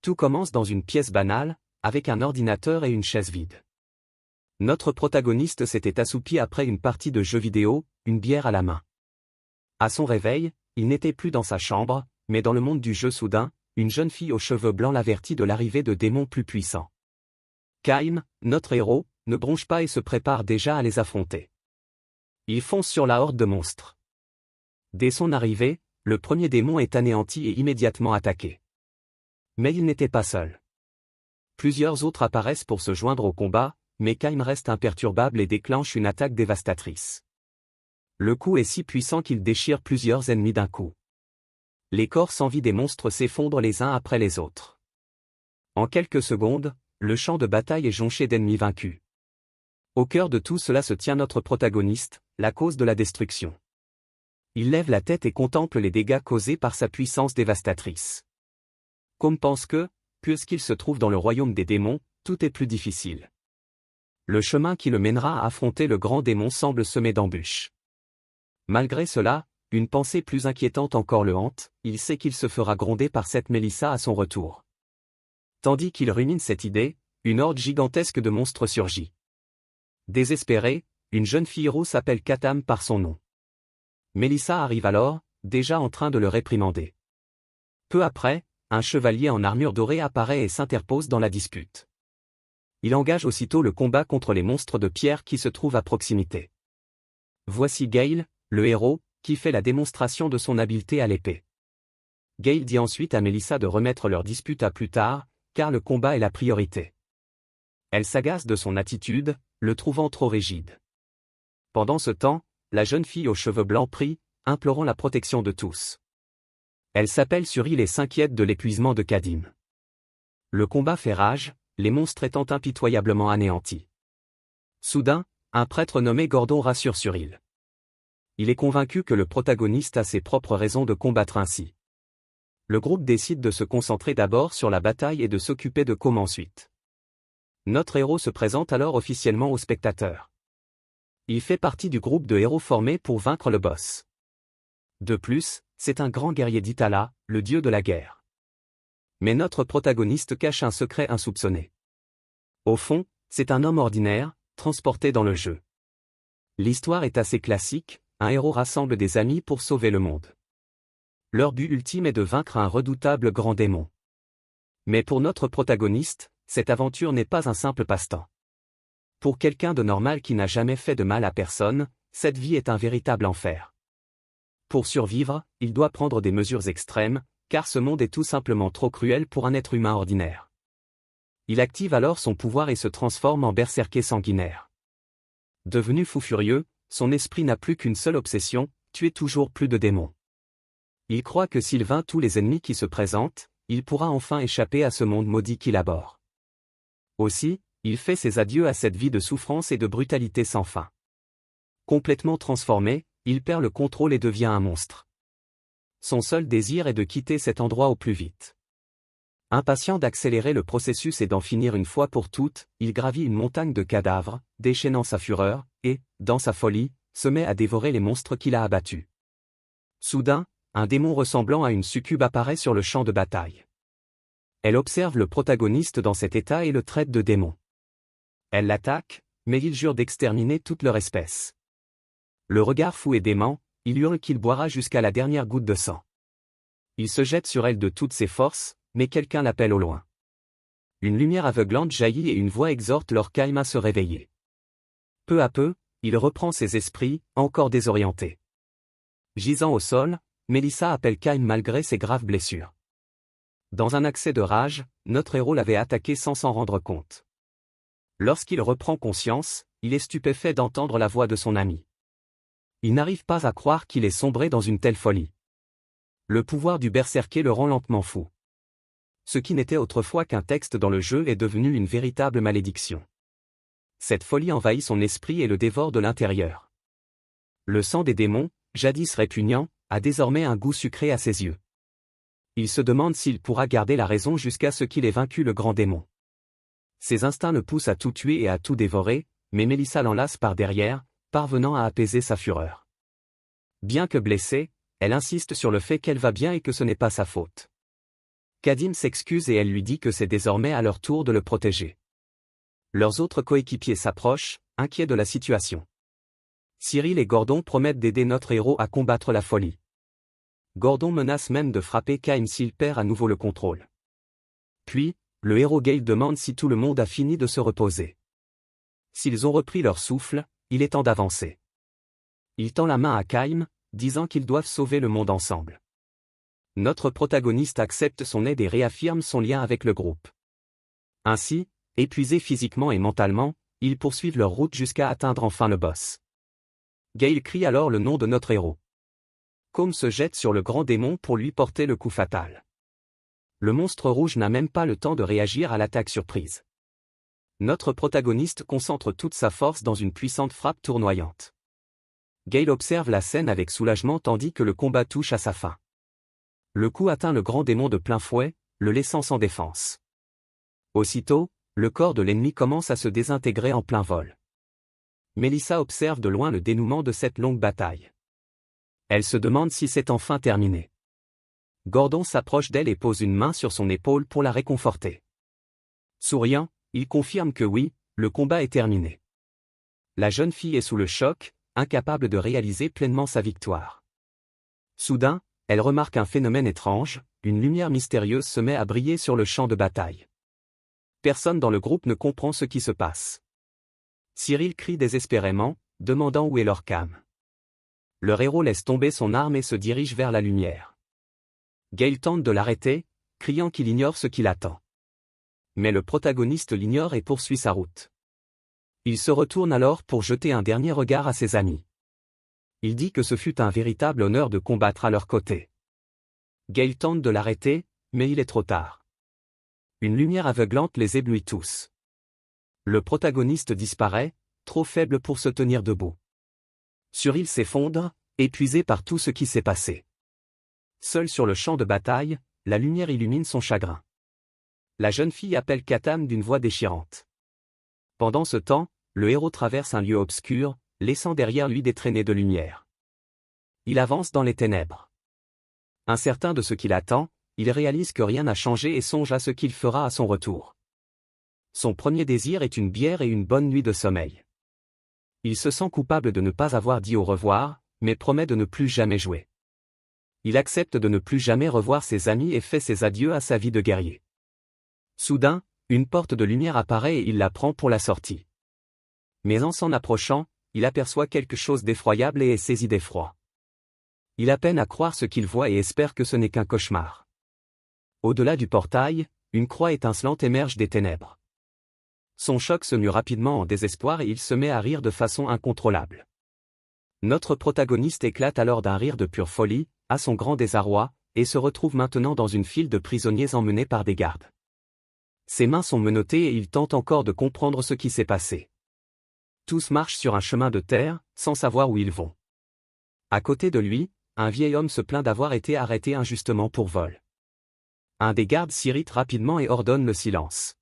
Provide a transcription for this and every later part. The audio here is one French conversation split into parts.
Tout commence dans une pièce banale, avec un ordinateur et une chaise vide. Notre protagoniste s'était assoupi après une partie de jeux vidéo, une bière à la main. À son réveil, il n'était plus dans sa chambre, mais dans le monde du jeu. Soudain, une jeune fille aux cheveux blancs l'avertit de l'arrivée de démons plus puissants. Kyle, notre héros, ne bronche pas et se prépare déjà à les affronter. Il fonce sur la horde de monstres. Dès son arrivée, le premier démon est anéanti et immédiatement attaqué. Mais il n'était pas seul. Plusieurs autres apparaissent pour se joindre au combat, mais Kyle reste imperturbable et déclenche une attaque dévastatrice. Le coup est si puissant qu'il déchire plusieurs ennemis d'un coup. Les corps sans vie des monstres s'effondrent les uns après les autres. En quelques secondes, le champ de bataille est jonché d'ennemis vaincus. Au cœur de tout cela se tient notre protagoniste, la cause de la destruction. Il lève la tête et contemple les dégâts causés par sa puissance dévastatrice. Comme pense que, puisqu'il se trouve dans le royaume des démons, tout est plus difficile. Le chemin qui le mènera à affronter le grand démon semble semé d'embûches. Malgré cela, une pensée plus inquiétante encore le hante, il sait qu'il se fera gronder par cette Mélissa à son retour. Tandis qu'il rumine cette idée, une horde gigantesque de monstres surgit. Désespérée, une jeune fille rousse appelle Katam par son nom. Mélissa arrive alors, déjà en train de le réprimander. Peu après, un chevalier en armure dorée apparaît et s'interpose dans la dispute. Il engage aussitôt le combat contre les monstres de pierre qui se trouvent à proximité. Voici Gale, le héros, qui fait la démonstration de son habileté à l'épée. Gale dit ensuite à Mélissa de remettre leur dispute à plus tard, car le combat est la priorité. Elle s'agace de son attitude, le trouvant trop rigide. Pendant ce temps, la jeune fille aux cheveux blancs prie, implorant la protection de tous. Elle s'appelle Suril et s'inquiète de l'épuisement de Kadim. Le combat fait rage, les monstres étant impitoyablement anéantis. Soudain, un prêtre nommé Gordon rassure Suril. Il est convaincu que le protagoniste a ses propres raisons de combattre ainsi. Le groupe décide de se concentrer d'abord sur la bataille et de s'occuper de Com ensuite. Notre héros se présente alors officiellement aux spectateurs. Il fait partie du groupe de héros formé pour vaincre le boss. De plus, c'est un grand guerrier d'Itala, le dieu de la guerre. Mais notre protagoniste cache un secret insoupçonné. Au fond, c'est un homme ordinaire, transporté dans le jeu. L'histoire est assez classique, un héros rassemble des amis pour sauver le monde. Leur but ultime est de vaincre un redoutable grand démon. Mais pour notre protagoniste, cette aventure n'est pas un simple passe-temps. Pour quelqu'un de normal qui n'a jamais fait de mal à personne, cette vie est un véritable enfer. Pour survivre, il doit prendre des mesures extrêmes, car ce monde est tout simplement trop cruel pour un être humain ordinaire. Il active alors son pouvoir et se transforme en berserker sanguinaire. Devenu fou furieux, son esprit n'a plus qu'une seule obsession, tuer toujours plus de démons. Il croit que s'il vainc tous les ennemis qui se présentent, il pourra enfin échapper à ce monde maudit qu'il abhorre. Aussi, il fait ses adieux à cette vie de souffrance et de brutalité sans fin. Complètement transformé, il perd le contrôle et devient un monstre. Son seul désir est de quitter cet endroit au plus vite. Impatient d'accélérer le processus et d'en finir une fois pour toutes, il gravit une montagne de cadavres, déchaînant sa fureur, et, dans sa folie, se met à dévorer les monstres qu'il a abattus. Soudain, un démon ressemblant à une succube apparaît sur le champ de bataille. Elle observe le protagoniste dans cet état et le traite de démon. Elle l'attaque, mais il jure d'exterminer toute leur espèce. Le regard fou et dément, il hurle qu'il boira jusqu'à la dernière goutte de sang. Il se jette sur elle de toutes ses forces, mais quelqu'un l'appelle au loin. Une lumière aveuglante jaillit et une voix exhorte leur calme à se réveiller. Peu à peu, il reprend ses esprits, encore désorienté. Gisant au sol, Mélissa appelle Kyle malgré ses graves blessures. Dans un accès de rage, notre héros l'avait attaqué sans s'en rendre compte. Lorsqu'il reprend conscience, il est stupéfait d'entendre la voix de son ami. Il n'arrive pas à croire qu'il est sombré dans une telle folie. Le pouvoir du berserker le rend lentement fou. Ce qui n'était autrefois qu'un texte dans le jeu est devenu une véritable malédiction. Cette folie envahit son esprit et le dévore de l'intérieur. Le sang des démons, jadis répugnant, a désormais un goût sucré à ses yeux. Il se demande s'il pourra garder la raison jusqu'à ce qu'il ait vaincu le grand démon. Ses instincts le poussent à tout tuer et à tout dévorer, mais Mélissa l'enlace par derrière, parvenant à apaiser sa fureur. Bien que blessée, elle insiste sur le fait qu'elle va bien et que ce n'est pas sa faute. Kadim s'excuse et elle lui dit que c'est désormais à leur tour de le protéger. Leurs autres coéquipiers s'approchent, inquiets de la situation. Cyril et Gordon promettent d'aider notre héros à combattre la folie. Gordon menace même de frapper Kaim s'il perd à nouveau le contrôle. Puis, le héros Gale demande si tout le monde a fini de se reposer. S'ils ont repris leur souffle, il est temps d'avancer. Il tend la main à Kaim, disant qu'ils doivent sauver le monde ensemble. Notre protagoniste accepte son aide et réaffirme son lien avec le groupe. Ainsi, épuisés physiquement et mentalement, ils poursuivent leur route jusqu'à atteindre enfin le boss. Gale crie alors le nom de notre héros. Kaim se jette sur le grand démon pour lui porter le coup fatal. Le monstre rouge n'a même pas le temps de réagir à l'attaque surprise. Notre protagoniste concentre toute sa force dans une puissante frappe tournoyante. Gale observe la scène avec soulagement tandis que le combat touche à sa fin. Le coup atteint le grand démon de plein fouet, le laissant sans défense. Aussitôt, le corps de l'ennemi commence à se désintégrer en plein vol. Melissa observe de loin le dénouement de cette longue bataille. Elle se demande si c'est enfin terminé. Gordon s'approche d'elle et pose une main sur son épaule pour la réconforter. Souriant, il confirme que oui, le combat est terminé. La jeune fille est sous le choc, incapable de réaliser pleinement sa victoire. Soudain, elle remarque un phénomène étrange, une lumière mystérieuse se met à briller sur le champ de bataille. Personne dans le groupe ne comprend ce qui se passe. Cyril crie désespérément, demandant où est leur Cam. Leur héros laisse tomber son arme et se dirige vers la lumière. Gale tente de l'arrêter, criant qu'il ignore ce qui l'attend. Mais le protagoniste l'ignore et poursuit sa route. Il se retourne alors pour jeter un dernier regard à ses amis. Il dit que ce fut un véritable honneur de combattre à leur côté. Gale tente de l'arrêter, mais il est trop tard. Une lumière aveuglante les éblouit tous. Le protagoniste disparaît, trop faible pour se tenir debout. Cyril s'effondre, épuisé par tout ce qui s'est passé. Seul sur le champ de bataille, la lumière illumine son chagrin. La jeune fille appelle Katam d'une voix déchirante. Pendant ce temps, le héros traverse un lieu obscur, laissant derrière lui des traînées de lumière. Il avance dans les ténèbres. Incertain de ce qu'il attend, il réalise que rien n'a changé et songe à ce qu'il fera à son retour. Son premier désir est une bière et une bonne nuit de sommeil. Il se sent coupable de ne pas avoir dit au revoir, mais promet de ne plus jamais jouer. Il accepte de ne plus jamais revoir ses amis et fait ses adieux à sa vie de guerrier. Soudain, une porte de lumière apparaît et il la prend pour la sortie. Mais en s'en approchant, il aperçoit quelque chose d'effroyable et est saisi d'effroi. Il a peine à croire ce qu'il voit et espère que ce n'est qu'un cauchemar. Au-delà du portail, une croix étincelante émerge des ténèbres. Son choc se mue rapidement en désespoir et il se met à rire de façon incontrôlable. Notre protagoniste éclate alors d'un rire de pure folie, à son grand désarroi, et se retrouve maintenant dans une file de prisonniers emmenés par des gardes. Ses mains sont menottées et il tente encore de comprendre ce qui s'est passé. Tous marchent sur un chemin de terre, sans savoir où ils vont. À côté de lui, un vieil homme se plaint d'avoir été arrêté injustement pour vol. Un des gardes s'irrite rapidement et ordonne le silence.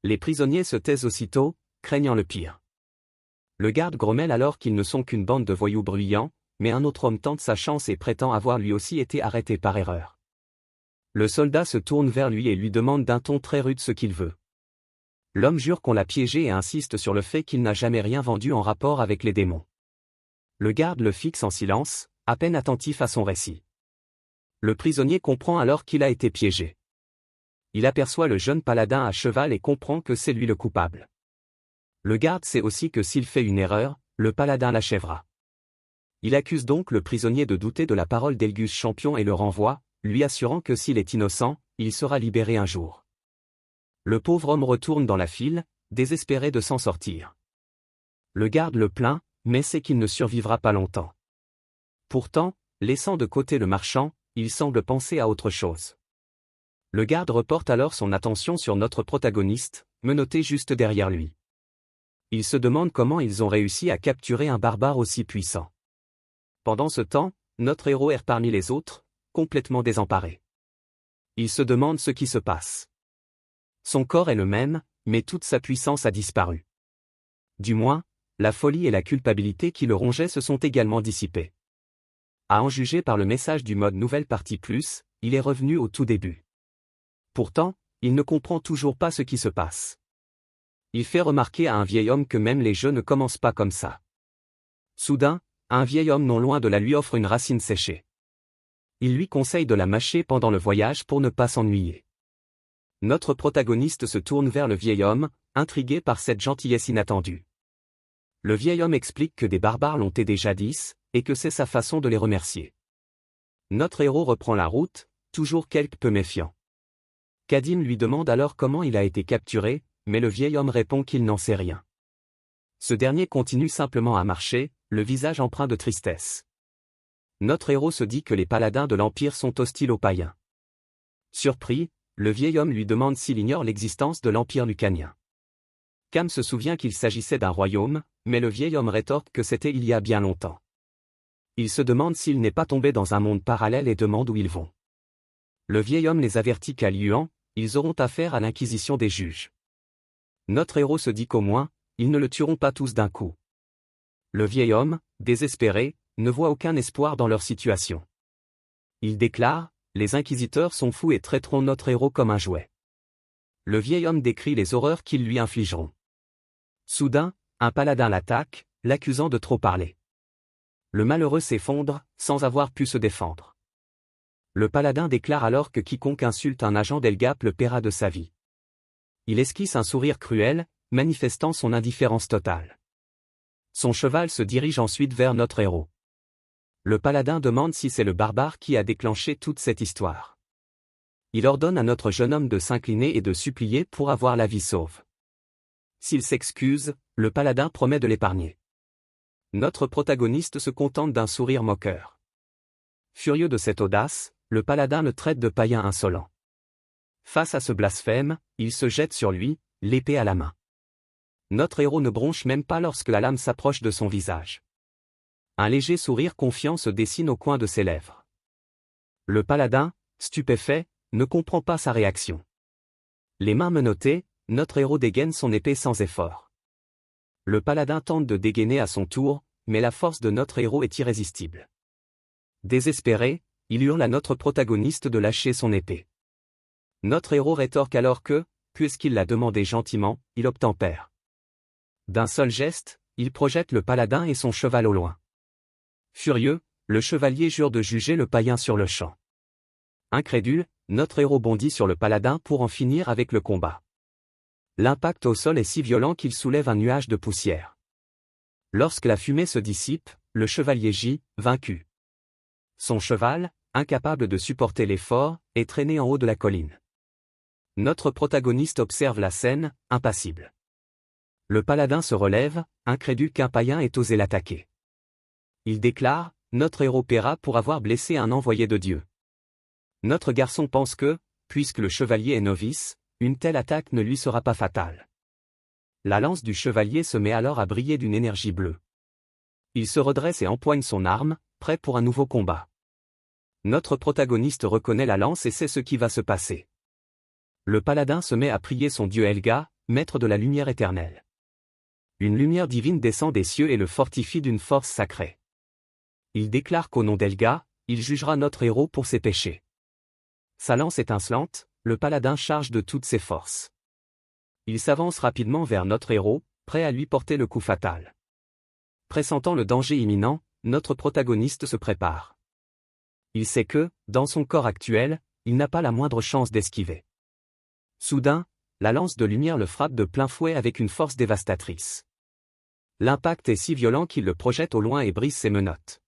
Les prisonniers se taisent aussitôt, craignant le pire. Le garde grommelle alors qu'ils ne sont qu'une bande de voyous bruyants, mais un autre homme tente sa chance et prétend avoir lui aussi été arrêté par erreur. Le soldat se tourne vers lui et lui demande d'un ton très rude ce qu'il veut. L'homme jure qu'on l'a piégé et insiste sur le fait qu'il n'a jamais rien vendu en rapport avec les démons. Le garde le fixe en silence, à peine attentif à son récit. Le prisonnier comprend alors qu'il a été piégé. Il aperçoit le jeune paladin à cheval et comprend que c'est lui le coupable. Le garde sait aussi que s'il fait une erreur, le paladin l'achèvera. Il accuse donc le prisonnier de douter de la parole d'Elgus Champion et le renvoie, lui assurant que s'il est innocent, il sera libéré un jour. Le pauvre homme retourne dans la file, désespéré de s'en sortir. Le garde le plaint, mais sait qu'il ne survivra pas longtemps. Pourtant, laissant de côté le marchand, il semble penser à autre chose. Le garde reporte alors son attention sur notre protagoniste, menotté juste derrière lui. Il se demande comment ils ont réussi à capturer un barbare aussi puissant. Pendant ce temps, notre héros erre parmi les autres, complètement désemparé. Il se demande ce qui se passe. Son corps est le même, mais toute sa puissance a disparu. Du moins, la folie et la culpabilité qui le rongeaient se sont également dissipées. À en juger par le message du mode Nouvelle Partie Plus, il est revenu au tout début. Pourtant, il ne comprend toujours pas ce qui se passe. Il fait remarquer à un vieil homme que même les jeux ne commencent pas comme ça. Soudain, un vieil homme non loin de là lui offre une racine séchée. Il lui conseille de la mâcher pendant le voyage pour ne pas s'ennuyer. Notre protagoniste se tourne vers le vieil homme, intrigué par cette gentillesse inattendue. Le vieil homme explique que des barbares l'ont aidé jadis, et que c'est sa façon de les remercier. Notre héros reprend la route, toujours quelque peu méfiant. Kadim lui demande alors comment il a été capturé, mais le vieil homme répond qu'il n'en sait rien. Ce dernier continue simplement à marcher, le visage empreint de tristesse. Notre héros se dit que les paladins de l'Empire sont hostiles aux païens. Surpris, le vieil homme lui demande s'il ignore l'existence de l'Empire lucanien. Cam se souvient qu'il s'agissait d'un royaume, mais le vieil homme rétorque que c'était il y a bien longtemps. Il se demande s'il n'est pas tombé dans un monde parallèle et demande où ils vont. Le vieil homme les avertit qu'à Luan, ils auront affaire à l'inquisition des juges. Notre héros se dit qu'au moins, ils ne le tueront pas tous d'un coup. Le vieil homme, désespéré, ne voit aucun espoir dans leur situation. Il déclare, « Les inquisiteurs sont fous et traiteront notre héros comme un jouet. » Le vieil homme décrit les horreurs qu'ils lui infligeront. Soudain, un paladin l'attaque, l'accusant de trop parler. Le malheureux s'effondre, sans avoir pu se défendre. Le paladin déclare alors que quiconque insulte un agent d'Elgap le paiera de sa vie. Il esquisse un sourire cruel, manifestant son indifférence totale. Son cheval se dirige ensuite vers notre héros. Le paladin demande si c'est le barbare qui a déclenché toute cette histoire. Il ordonne à notre jeune homme de s'incliner et de supplier pour avoir la vie sauve. S'il s'excuse, le paladin promet de l'épargner. Notre protagoniste se contente d'un sourire moqueur. Furieux de cette audace, le paladin le traite de païen insolent. Face à ce blasphème, il se jette sur lui, l'épée à la main. Notre héros ne bronche même pas lorsque la lame s'approche de son visage. Un léger sourire confiant se dessine au coin de ses lèvres. Le paladin, stupéfait, ne comprend pas sa réaction. Les mains menottées, notre héros dégaine son épée sans effort. Le paladin tente de dégainer à son tour, mais la force de notre héros est irrésistible. Désespéré, il hurle à notre protagoniste de lâcher son épée. Notre héros rétorque alors que, puisqu'il l'a demandé gentiment, il obtempère. D'un seul geste, il projette le paladin et son cheval au loin. Furieux, le chevalier jure de juger le païen sur le champ. Incrédule, notre héros bondit sur le paladin pour en finir avec le combat. L'impact au sol est si violent qu'il soulève un nuage de poussière. Lorsque la fumée se dissipe, le chevalier gît, vaincu. Son cheval, incapable de supporter l'effort, est traîné en haut de la colline. Notre protagoniste observe la scène, impassible. Le paladin se relève, incrédule qu'un païen ait osé l'attaquer. Il déclare, « Notre héros paiera pour avoir blessé un envoyé de Dieu. » Notre garçon pense que, puisque le chevalier est novice, une telle attaque ne lui sera pas fatale. La lance du chevalier se met alors à briller d'une énergie bleue. Il se redresse et empoigne son arme, prêt pour un nouveau combat. Notre protagoniste reconnaît la lance et sait ce qui va se passer. Le paladin se met à prier son dieu Helga, maître de la lumière éternelle. Une lumière divine descend des cieux et le fortifie d'une force sacrée. Il déclare qu'au nom d'Helga, il jugera notre héros pour ses péchés. Sa lance étincelante, le paladin charge de toutes ses forces. Il s'avance rapidement vers notre héros, prêt à lui porter le coup fatal. Pressentant le danger imminent, notre protagoniste se prépare. Il sait que, dans son corps actuel, il n'a pas la moindre chance d'esquiver. Soudain, la lance de lumière le frappe de plein fouet avec une force dévastatrice. L'impact est si violent qu'il le projette au loin et brise ses menottes.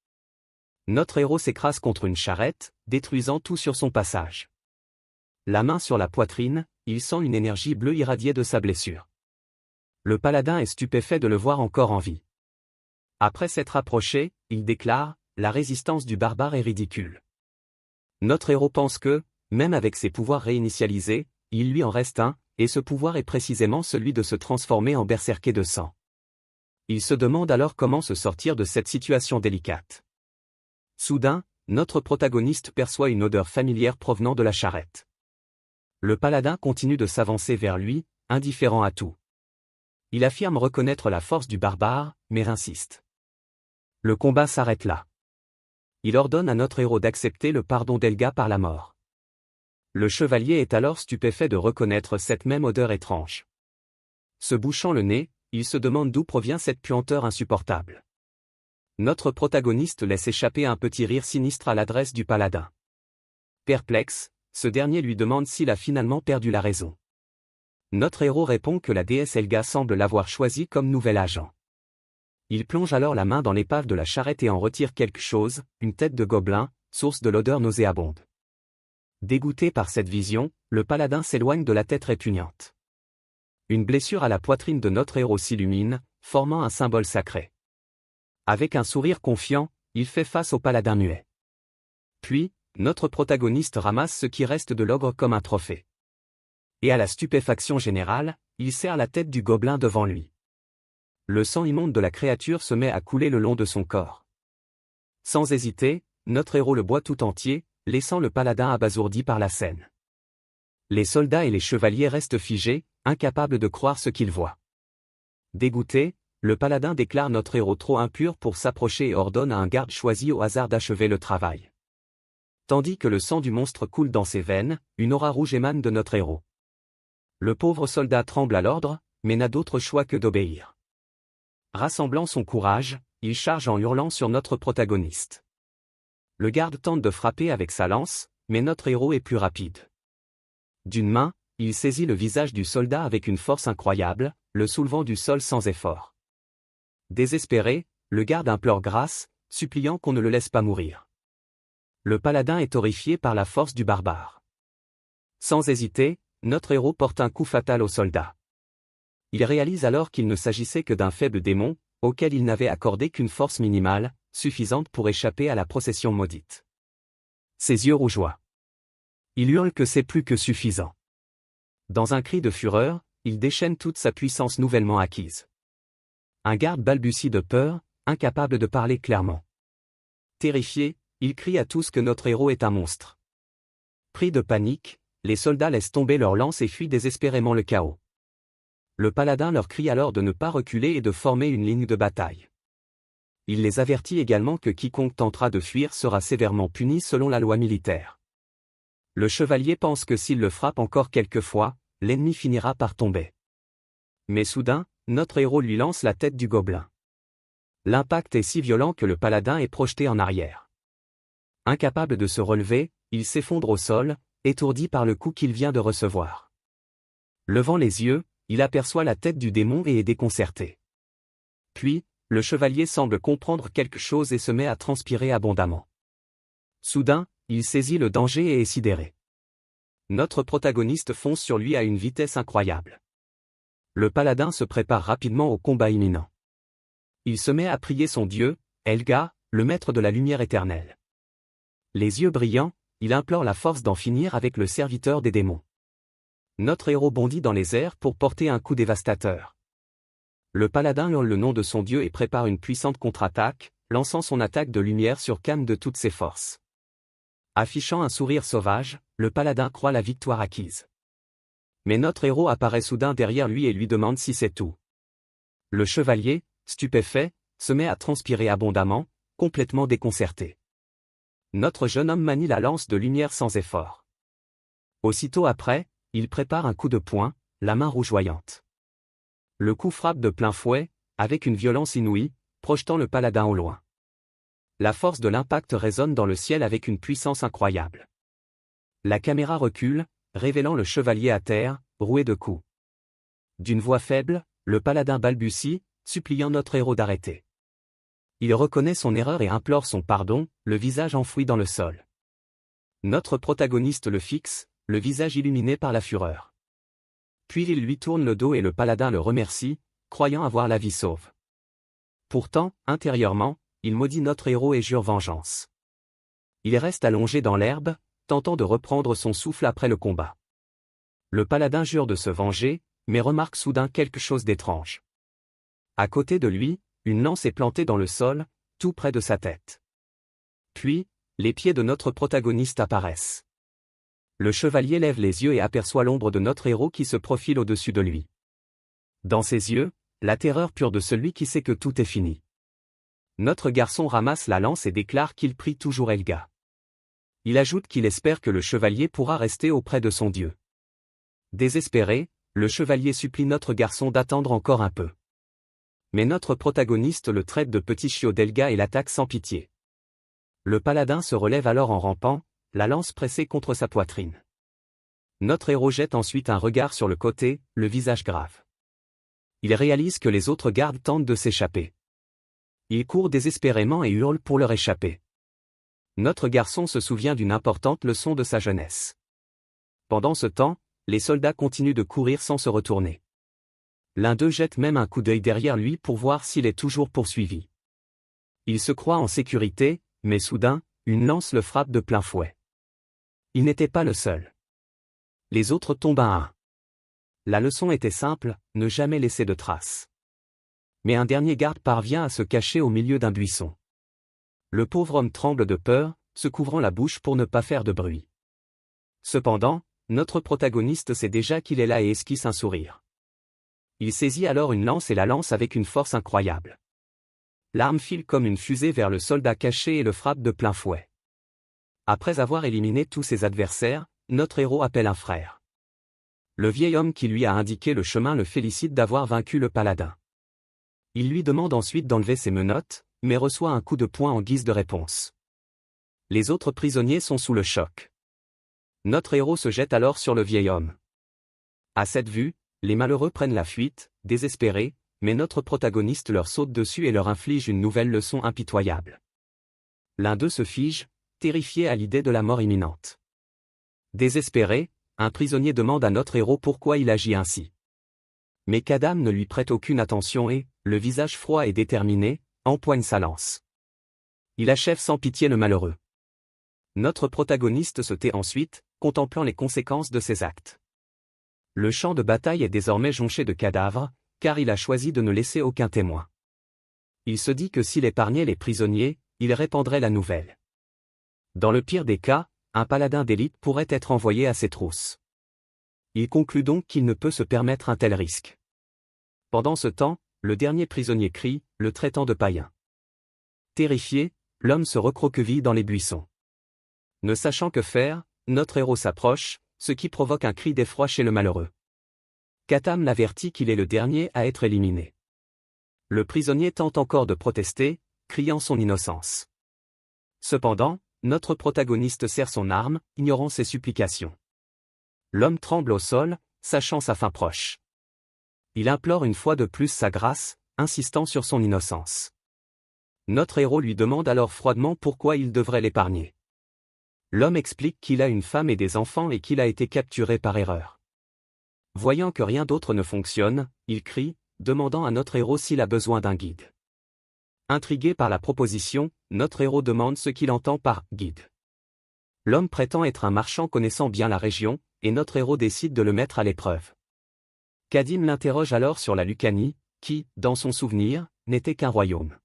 Notre héros s'écrase contre une charrette, détruisant tout sur son passage. La main sur la poitrine, il sent une énergie bleue irradier de sa blessure. Le paladin est stupéfait de le voir encore en vie. Après s'être approché, il déclare, « La résistance du barbare est ridicule. » Notre héros pense que, même avec ses pouvoirs réinitialisés, il lui en reste un, et ce pouvoir est précisément celui de se transformer en berserker de sang. Il se demande alors comment se sortir de cette situation délicate. Soudain, notre protagoniste perçoit une odeur familière provenant de la charrette. Le paladin continue de s'avancer vers lui, indifférent à tout. Il affirme reconnaître la force du barbare, mais insiste. Le combat s'arrête là. Il ordonne à notre héros d'accepter le pardon d'Helga par la mort. Le chevalier est alors stupéfait de reconnaître cette même odeur étrange. Se bouchant le nez, il se demande d'où provient cette puanteur insupportable. Notre protagoniste laisse échapper un petit rire sinistre à l'adresse du paladin. Perplexe, ce dernier lui demande s'il a finalement perdu la raison. Notre héros répond que la déesse Helga semble l'avoir choisi comme nouvel agent. Il plonge alors la main dans l'épave de la charrette et en retire quelque chose, une tête de gobelin, source de l'odeur nauséabonde. Dégoûté par cette vision, le paladin s'éloigne de la tête répugnante. Une blessure à la poitrine de notre héros s'illumine, formant un symbole sacré. Avec un sourire confiant, il fait face au paladin muet. Puis, notre protagoniste ramasse ce qui reste de l'ogre comme un trophée. Et à la stupéfaction générale, il serre la tête du gobelin devant lui. Le sang immonde de la créature se met à couler le long de son corps. Sans hésiter, notre héros le boit tout entier, laissant le paladin abasourdi par la scène. Les soldats et les chevaliers restent figés, incapables de croire ce qu'ils voient. Dégoûté, le paladin déclare notre héros trop impur pour s'approcher et ordonne à un garde choisi au hasard d'achever le travail. Tandis que le sang du monstre coule dans ses veines, une aura rouge émane de notre héros. Le pauvre soldat tremble à l'ordre, mais n'a d'autre choix que d'obéir. Rassemblant son courage, il charge en hurlant sur notre protagoniste. Le garde tente de frapper avec sa lance, mais notre héros est plus rapide. D'une main, il saisit le visage du soldat avec une force incroyable, le soulevant du sol sans effort. Désespéré, le garde implore grâce, suppliant qu'on ne le laisse pas mourir. Le paladin est horrifié par la force du barbare. Sans hésiter, notre héros porte un coup fatal au soldat. Il réalise alors qu'il ne s'agissait que d'un faible démon, auquel il n'avait accordé qu'une force minimale, suffisante pour échapper à la procession maudite. Ses yeux rougeoient. Il hurle que c'est plus que suffisant. Dans un cri de fureur, il déchaîne toute sa puissance nouvellement acquise. Un garde balbutie de peur, incapable de parler clairement. Terrifié, il crie à tous que notre héros est un monstre. Pris de panique, les soldats laissent tomber leurs lances et fuient désespérément le chaos. Le paladin leur crie alors de ne pas reculer et de former une ligne de bataille. Il les avertit également que quiconque tentera de fuir sera sévèrement puni selon la loi militaire. Le chevalier pense que s'il le frappe encore quelques fois, l'ennemi finira par tomber. Mais soudain, notre héros lui lance la tête du gobelin. L'impact est si violent que le paladin est projeté en arrière. Incapable de se relever, il s'effondre au sol, étourdi par le coup qu'il vient de recevoir. Levant les yeux, il aperçoit la tête du démon et est déconcerté. Puis, le chevalier semble comprendre quelque chose et se met à transpirer abondamment. Soudain, il saisit le danger et est sidéré. Notre protagoniste fonce sur lui à une vitesse incroyable. Le paladin se prépare rapidement au combat imminent. Il se met à prier son dieu, Helga, le maître de la lumière éternelle. Les yeux brillants, il implore la force d'en finir avec le serviteur des démons. Notre héros bondit dans les airs pour porter un coup dévastateur. Le paladin hurle le nom de son dieu et prépare une puissante contre-attaque, lançant son attaque de lumière sur Cam de toutes ses forces. Affichant un sourire sauvage, le paladin croit la victoire acquise. Mais notre héros apparaît soudain derrière lui et lui demande si c'est tout. Le chevalier, stupéfait, se met à transpirer abondamment, complètement déconcerté. Notre jeune homme manie la lance de lumière sans effort. Aussitôt après, il prépare un coup de poing, la main rougeoyante. Le coup frappe de plein fouet, avec une violence inouïe, projetant le paladin au loin. La force de l'impact résonne dans le ciel avec une puissance incroyable. La caméra recule, révélant le chevalier à terre, roué de coups. D'une voix faible, le paladin balbutie, suppliant notre héros d'arrêter. Il reconnaît son erreur et implore son pardon, le visage enfoui dans le sol. Notre protagoniste le fixe, le visage illuminé par la fureur. Puis il lui tourne le dos et le paladin le remercie, croyant avoir la vie sauve. Pourtant, intérieurement, il maudit notre héros et jure vengeance. Il reste allongé dans l'herbe, tentant de reprendre son souffle après le combat. Le paladin jure de se venger, mais remarque soudain quelque chose d'étrange. À côté de lui, une lance est plantée dans le sol, tout près de sa tête. Puis, les pieds de notre protagoniste apparaissent. Le chevalier lève les yeux et aperçoit l'ombre de notre héros qui se profile au-dessus de lui. Dans ses yeux, la terreur pure de celui qui sait que tout est fini. Notre garçon ramasse la lance et déclare qu'il prie toujours Helga. Il ajoute qu'il espère que le chevalier pourra rester auprès de son dieu. Désespéré, le chevalier supplie notre garçon d'attendre encore un peu. Mais notre protagoniste le traite de petit chiot d'Elga et l'attaque sans pitié. Le paladin se relève alors en rampant, la lance pressée contre sa poitrine. Notre héros jette ensuite un regard sur le côté, le visage grave. Il réalise que les autres gardes tentent de s'échapper. Il court désespérément et hurle pour leur échapper. Notre garçon se souvient d'une importante leçon de sa jeunesse. Pendant ce temps, les soldats continuent de courir sans se retourner. L'un d'eux jette même un coup d'œil derrière lui pour voir s'il est toujours poursuivi. Il se croit en sécurité, mais soudain, une lance le frappe de plein fouet. Il n'était pas le seul. Les autres tombent un à un. La leçon était simple, ne jamais laisser de traces. Mais un dernier garde parvient à se cacher au milieu d'un buisson. Le pauvre homme tremble de peur, se couvrant la bouche pour ne pas faire de bruit. Cependant, notre protagoniste sait déjà qu'il est là et esquisse un sourire. Il saisit alors une lance et la lance avec une force incroyable. L'arme file comme une fusée vers le soldat caché et le frappe de plein fouet. Après avoir éliminé tous ses adversaires, notre héros appelle un frère. Le vieil homme qui lui a indiqué le chemin le félicite d'avoir vaincu le paladin. Il lui demande ensuite d'enlever ses menottes, mais reçoit un coup de poing en guise de réponse. Les autres prisonniers sont sous le choc. Notre héros se jette alors sur le vieil homme. À cette vue, les malheureux prennent la fuite, désespérés, mais notre protagoniste leur saute dessus et leur inflige une nouvelle leçon impitoyable. L'un d'eux se fige, terrifié à l'idée de la mort imminente. Désespéré, un prisonnier demande à notre héros pourquoi il agit ainsi. Mais Kadam ne lui prête aucune attention et, le visage froid et déterminé, empoigne sa lance. Il achève sans pitié le malheureux. Notre protagoniste se tait ensuite, contemplant les conséquences de ses actes. Le champ de bataille est désormais jonché de cadavres, car il a choisi de ne laisser aucun témoin. Il se dit que s'il épargnait les prisonniers, il répandrait la nouvelle. Dans le pire des cas, un paladin d'élite pourrait être envoyé à ses trousses. Il conclut donc qu'il ne peut se permettre un tel risque. Pendant ce temps, le dernier prisonnier crie, le traitant de païen. Terrifié, l'homme se recroqueville dans les buissons. Ne sachant que faire, notre héros s'approche, ce qui provoque un cri d'effroi chez le malheureux. Katam l'avertit qu'il est le dernier à être éliminé. Le prisonnier tente encore de protester, criant son innocence. Cependant, notre protagoniste serre son arme, ignorant ses supplications. L'homme tremble au sol, sachant sa fin proche. Il implore une fois de plus sa grâce, insistant sur son innocence. Notre héros lui demande alors froidement pourquoi il devrait l'épargner. L'homme explique qu'il a une femme et des enfants et qu'il a été capturé par erreur. Voyant que rien d'autre ne fonctionne, il crie, demandant à notre héros s'il a besoin d'un guide. Intrigué par la proposition, notre héros demande ce qu'il entend par « guide ». L'homme prétend être un marchand connaissant bien la région, et notre héros décide de le mettre à l'épreuve. Kadim l'interroge alors sur la Lucanie, qui, dans son souvenir, n'était qu'un royaume.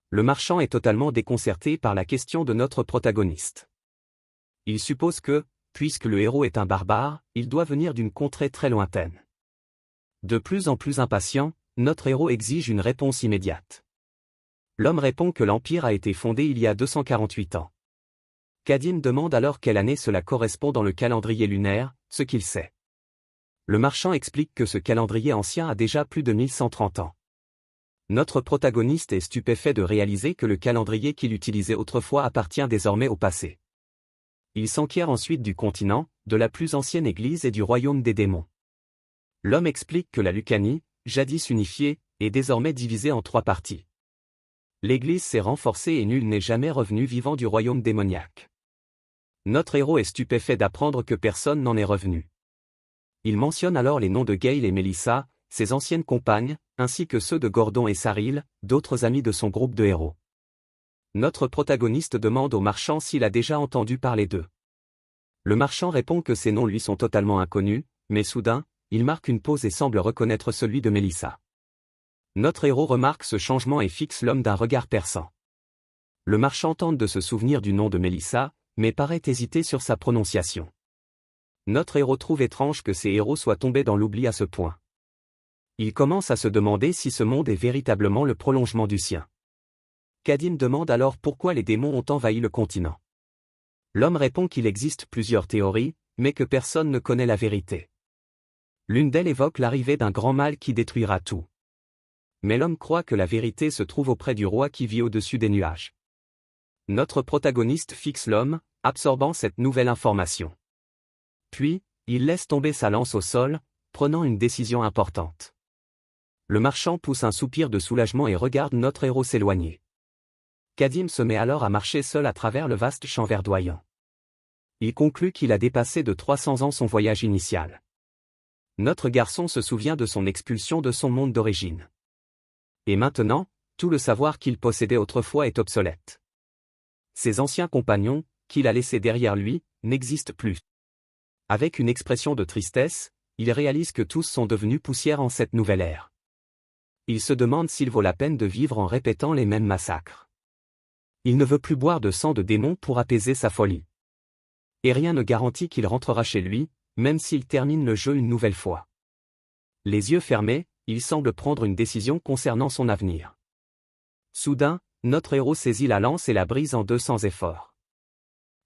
Le marchand est totalement déconcerté par la question de notre protagoniste. Il suppose que, puisque le héros est un barbare, il doit venir d'une contrée très lointaine. De plus en plus impatient, notre héros exige une réponse immédiate. L'homme répond que l'Empire a été fondé il y a 248 ans. Kadim demande alors quelle année cela correspond dans le calendrier lunaire, ce qu'il sait. Le marchand explique que ce calendrier ancien a déjà plus de 1130 ans. Notre protagoniste est stupéfait de réaliser que le calendrier qu'il utilisait autrefois appartient désormais au passé. Il s'enquiert ensuite du continent, de la plus ancienne église et du royaume des démons. L'homme explique que la Lucanie, jadis unifiée, est désormais divisée en 3 parties. L'église s'est renforcée et nul n'est jamais revenu vivant du royaume démoniaque. Notre héros est stupéfait d'apprendre que personne n'en est revenu. Il mentionne alors les noms de Gale et Mélissa, ses anciennes compagnes, ainsi que ceux de Gordon et Saril, d'autres amis de son groupe de héros. Notre protagoniste demande au marchand s'il a déjà entendu parler d'eux. Le marchand répond que ces noms lui sont totalement inconnus, mais soudain, il marque une pause et semble reconnaître celui de Mélissa. Notre héros remarque ce changement et fixe l'homme d'un regard perçant. Le marchand tente de se souvenir du nom de Mélissa, mais paraît hésiter sur sa prononciation. Notre héros trouve étrange que ses héros soient tombés dans l'oubli à ce point. Il commence à se demander si ce monde est véritablement le prolongement du sien. Kadim demande alors pourquoi les démons ont envahi le continent. L'homme répond qu'il existe plusieurs théories, mais que personne ne connaît la vérité. L'une d'elles évoque l'arrivée d'un grand mal qui détruira tout. Mais l'homme croit que la vérité se trouve auprès du roi qui vit au-dessus des nuages. Notre protagoniste fixe l'homme, absorbant cette nouvelle information. Puis, il laisse tomber sa lance au sol, prenant une décision importante. Le marchand pousse un soupir de soulagement et regarde notre héros s'éloigner. Kadim se met alors à marcher seul à travers le vaste champ verdoyant. Il conclut qu'il a dépassé de 300 ans son voyage initial. Notre garçon se souvient de son expulsion de son monde d'origine. Et maintenant, tout le savoir qu'il possédait autrefois est obsolète. Ses anciens compagnons, qu'il a laissés derrière lui, n'existent plus. Avec une expression de tristesse, il réalise que tous sont devenus poussière en cette nouvelle ère. Il se demande s'il vaut la peine de vivre en répétant les mêmes massacres. Il ne veut plus boire de sang de démon pour apaiser sa folie. Et rien ne garantit qu'il rentrera chez lui, même s'il termine le jeu une nouvelle fois. Les yeux fermés, il semble prendre une décision concernant son avenir. Soudain, notre héros saisit la lance et la brise en deux sans effort.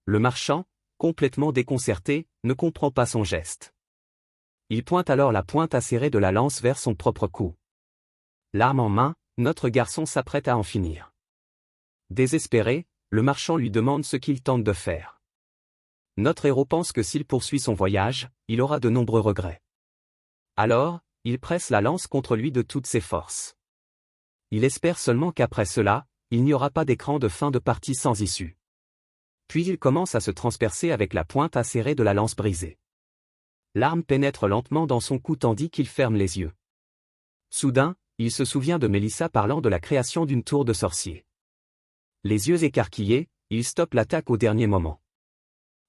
Le marchand, complètement déconcerté, ne comprend pas son geste. Il pointe alors la pointe acérée de la lance vers son propre cou. L'arme en main, notre garçon s'apprête à en finir. Désespéré, le marchand lui demande ce qu'il tente de faire. Notre héros pense que s'il poursuit son voyage, il aura de nombreux regrets. Alors, il presse la lance contre lui de toutes ses forces. Il espère seulement qu'après cela, il n'y aura pas d'écran de fin de partie sans issue. Puis il commence à se transpercer avec la pointe acérée de la lance brisée. L'arme pénètre lentement dans son cou tandis qu'il ferme les yeux. Soudain, il se souvient de Mélissa parlant de la création d'une tour de sorcier. Les yeux écarquillés, il stoppe l'attaque au dernier moment.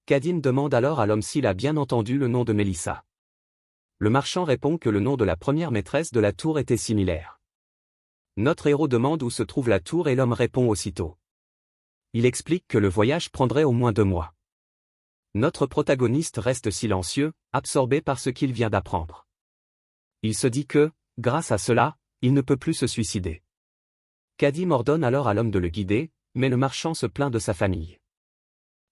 Kadim demande alors à l'homme s'il a bien entendu le nom de Mélissa. Le marchand répond que le nom de la première maîtresse de la tour était similaire. Notre héros demande où se trouve la tour et l'homme répond aussitôt. Il explique que le voyage prendrait au moins 2 mois. Notre protagoniste reste silencieux, absorbé par ce qu'il vient d'apprendre. Il se dit que, grâce à cela, il ne peut plus se suicider. Kadim ordonne alors à l'homme de le guider, mais le marchand se plaint de sa famille.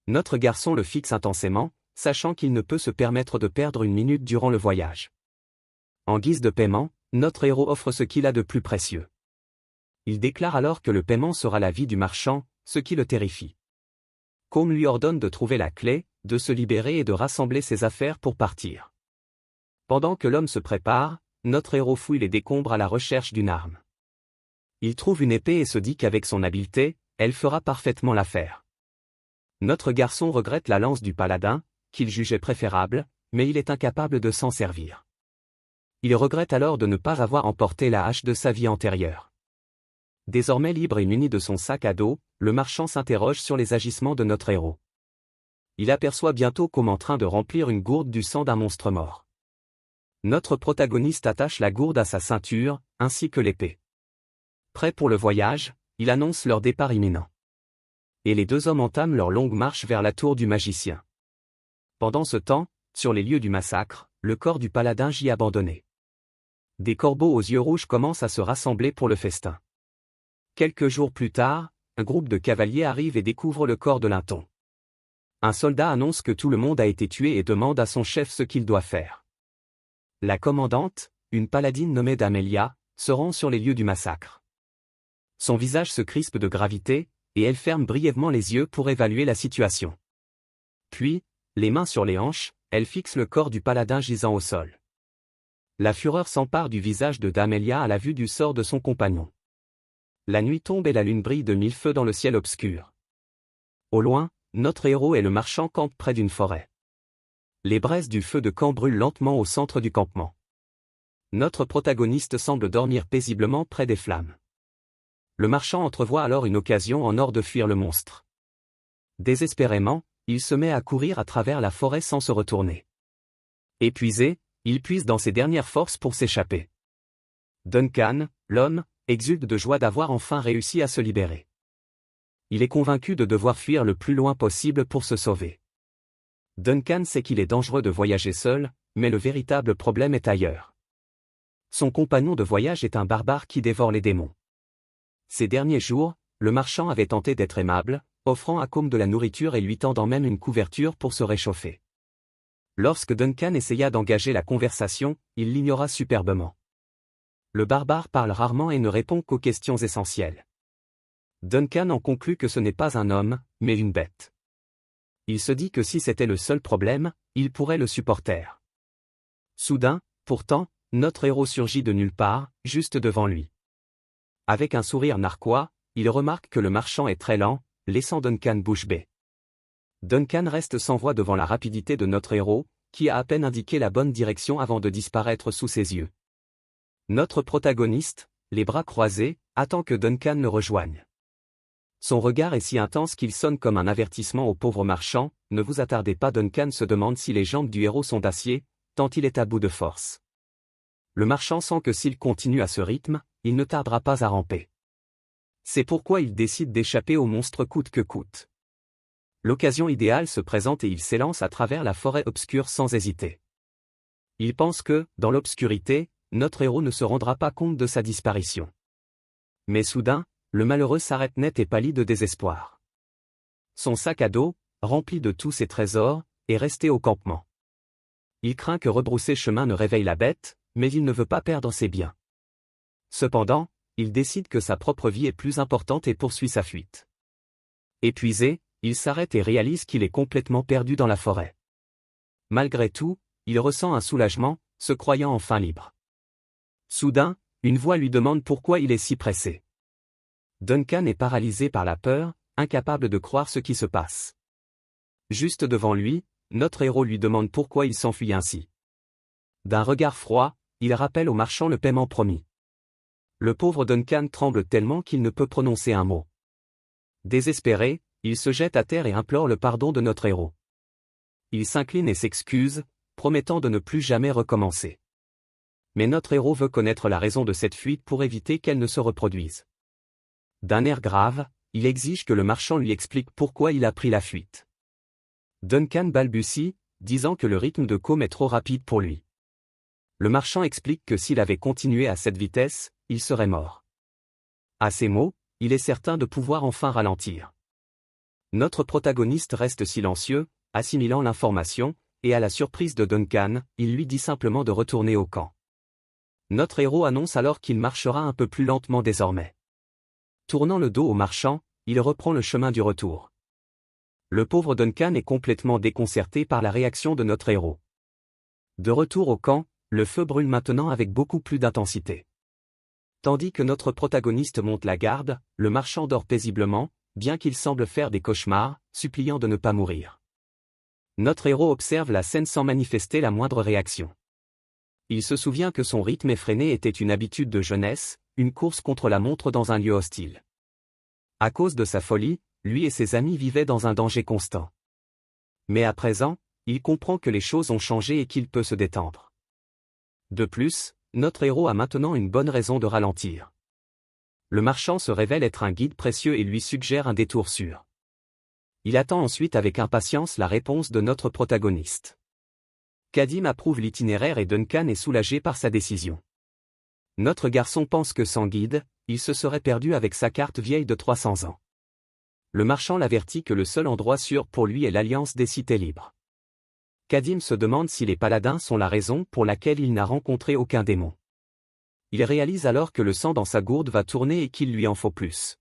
Notre garçon le fixe intensément, sachant qu'il ne peut se permettre de perdre une minute durant le voyage. En guise de paiement, notre héros offre ce qu'il a de plus précieux. Il déclare alors que le paiement sera la vie du marchand, ce qui le terrifie. Combe lui ordonne de trouver la clé, de se libérer et de rassembler ses affaires pour partir. Pendant que l'homme se prépare, notre héros fouille les décombres à la recherche d'une arme. Il trouve une épée et se dit qu'avec son habileté, elle fera parfaitement l'affaire. Notre garçon regrette la lance du paladin, qu'il jugeait préférable, mais il est incapable de s'en servir. Il regrette alors de ne pas avoir emporté la hache de sa vie antérieure. Désormais libre et muni de son sac à dos, le marchand s'interroge sur les agissements de notre héros. Il aperçoit bientôt Combe en train de remplir une gourde du sang d'un monstre mort. Notre protagoniste attache la gourde à sa ceinture, ainsi que l'épée. Prêt pour le voyage, il annonce leur départ imminent. Et les deux hommes entament leur longue marche vers la tour du magicien. Pendant ce temps, sur les lieux du massacre, le corps du paladin gît abandonné. Des corbeaux aux yeux rouges commencent à se rassembler pour le festin. Quelques jours plus tard, un groupe de cavaliers arrive et découvre le corps de Linton. Un soldat annonce que tout le monde a été tué et demande à son chef ce qu'il doit faire. La commandante, une paladine nommée d'Amelia, se rend sur les lieux du massacre. Son visage se crispe de gravité, et elle ferme brièvement les yeux pour évaluer la situation. Puis, les mains sur les hanches, elle fixe le corps du paladin gisant au sol. La fureur s'empare du visage de d'Amelia à la vue du sort de son compagnon. La nuit tombe et la lune brille de 1000 feux dans le ciel obscur. Au loin, notre héros et le marchand campent près d'une forêt. Les braises du feu de camp brûlent lentement au centre du campement. Notre protagoniste semble dormir paisiblement près des flammes. Le marchand entrevoit alors une occasion en or de fuir le monstre. Désespérément, il se met à courir à travers la forêt sans se retourner. Épuisé, il puise dans ses dernières forces pour s'échapper. Duncan, l'homme, exulte de joie d'avoir enfin réussi à se libérer. Il est convaincu de devoir fuir le plus loin possible pour se sauver. Duncan sait qu'il est dangereux de voyager seul, mais le véritable problème est ailleurs. Son compagnon de voyage est un barbare qui dévore les démons. Ces derniers jours, le marchand avait tenté d'être aimable, offrant à Com de la nourriture et lui tendant même une couverture pour se réchauffer. Lorsque Duncan essaya d'engager la conversation, il l'ignora superbement. Le barbare parle rarement et ne répond qu'aux questions essentielles. Duncan en conclut que ce n'est pas un homme, mais une bête. Il se dit que si c'était le seul problème, il pourrait le supporter. Soudain, pourtant, notre héros surgit de nulle part, juste devant lui. Avec un sourire narquois, il remarque que le marchand est très lent, laissant Duncan bouche bée. Duncan reste sans voix devant la rapidité de notre héros, qui a à peine indiqué la bonne direction avant de disparaître sous ses yeux. Notre protagoniste, les bras croisés, attend que Duncan le rejoigne. Son regard est si intense qu'il sonne comme un avertissement au pauvre marchand. Ne vous attardez pas. Duncan se demande si les jambes du héros sont d'acier, tant il est à bout de force. Le marchand sent que s'il continue à ce rythme, il ne tardera pas à ramper. C'est pourquoi il décide d'échapper au monstre coûte que coûte. L'occasion idéale se présente et il s'élance à travers la forêt obscure sans hésiter. Il pense que, dans l'obscurité, notre héros ne se rendra pas compte de sa disparition. Mais soudain, le malheureux s'arrête net et pâlit de désespoir. Son sac à dos, rempli de tous ses trésors, est resté au campement. Il craint que rebrousser chemin ne réveille la bête, mais il ne veut pas perdre ses biens. Cependant, il décide que sa propre vie est plus importante et poursuit sa fuite. Épuisé, il s'arrête et réalise qu'il est complètement perdu dans la forêt. Malgré tout, il ressent un soulagement, se croyant enfin libre. Soudain, une voix lui demande pourquoi il est si pressé. Duncan est paralysé par la peur, incapable de croire ce qui se passe. Juste devant lui, notre héros lui demande pourquoi il s'enfuit ainsi. D'un regard froid, il rappelle au marchand le paiement promis. Le pauvre Duncan tremble tellement qu'il ne peut prononcer un mot. Désespéré, il se jette à terre et implore le pardon de notre héros. Il s'incline et s'excuse, promettant de ne plus jamais recommencer. Mais notre héros veut connaître la raison de cette fuite pour éviter qu'elle ne se reproduise. D'un air grave, il exige que le marchand lui explique pourquoi il a pris la fuite. Duncan balbutie, disant que le rythme de Com est trop rapide pour lui. Le marchand explique que s'il avait continué à cette vitesse, il serait mort. À ces mots, il est certain de pouvoir enfin ralentir. Notre protagoniste reste silencieux, assimilant l'information, et à la surprise de Duncan, il lui dit simplement de retourner au camp. Notre héros annonce alors qu'il marchera un peu plus lentement désormais. Tournant le dos au marchand, il reprend le chemin du retour. Le pauvre Duncan est complètement déconcerté par la réaction de notre héros. De retour au camp, le feu brûle maintenant avec beaucoup plus d'intensité. Tandis que notre protagoniste monte la garde, le marchand dort paisiblement, bien qu'il semble faire des cauchemars, suppliant de ne pas mourir. Notre héros observe la scène sans manifester la moindre réaction. Il se souvient que son rythme effréné était une habitude de jeunesse, une course contre la montre dans un lieu hostile. À cause de sa folie, lui et ses amis vivaient dans un danger constant. Mais à présent, il comprend que les choses ont changé et qu'il peut se détendre. De plus, notre héros a maintenant une bonne raison de ralentir. Le marchand se révèle être un guide précieux et lui suggère un détour sûr. Il attend ensuite avec impatience la réponse de notre protagoniste. Kadim approuve l'itinéraire et Duncan est soulagé par sa décision. Notre garçon pense que sans guide, il se serait perdu avec sa carte vieille de 300 ans. Le marchand l'avertit que le seul endroit sûr pour lui est l'Alliance des Cités Libres. Kadim se demande si les paladins sont la raison pour laquelle il n'a rencontré aucun démon. Il réalise alors que le sang dans sa gourde va tourner et qu'il lui en faut plus.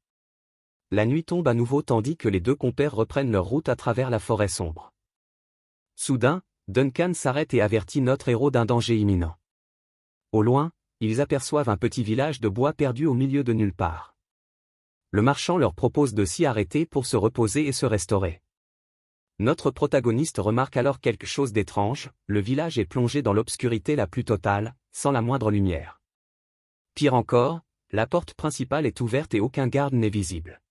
La nuit tombe à nouveau tandis que les deux compères reprennent leur route à travers la forêt sombre. Soudain, Duncan s'arrête et avertit notre héros d'un danger imminent. Au loin, ils aperçoivent un petit village de bois perdu au milieu de nulle part. Le marchand leur propose de s'y arrêter pour se reposer et se restaurer. Notre protagoniste remarque alors quelque chose d'étrange, le village est plongé dans l'obscurité la plus totale, sans la moindre lumière. Pire encore, la porte principale est ouverte et aucun garde n'est visible.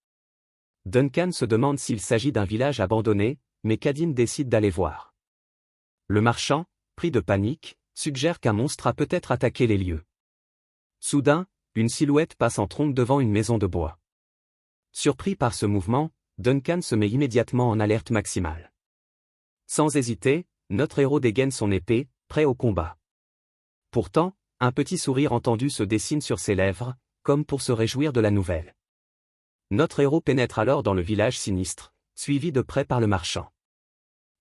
Duncan se demande s'il s'agit d'un village abandonné, mais Kadim décide d'aller voir. Le marchand, pris de panique, suggère qu'un monstre a peut-être attaqué les lieux. Soudain, une silhouette passe en trombe devant une maison de bois. Surpris par ce mouvement, Duncan se met immédiatement en alerte maximale. Sans hésiter, notre héros dégaine son épée, prêt au combat. Pourtant, un petit sourire entendu se dessine sur ses lèvres, comme pour se réjouir de la nouvelle. Notre héros pénètre alors dans le village sinistre, suivi de près par le marchand.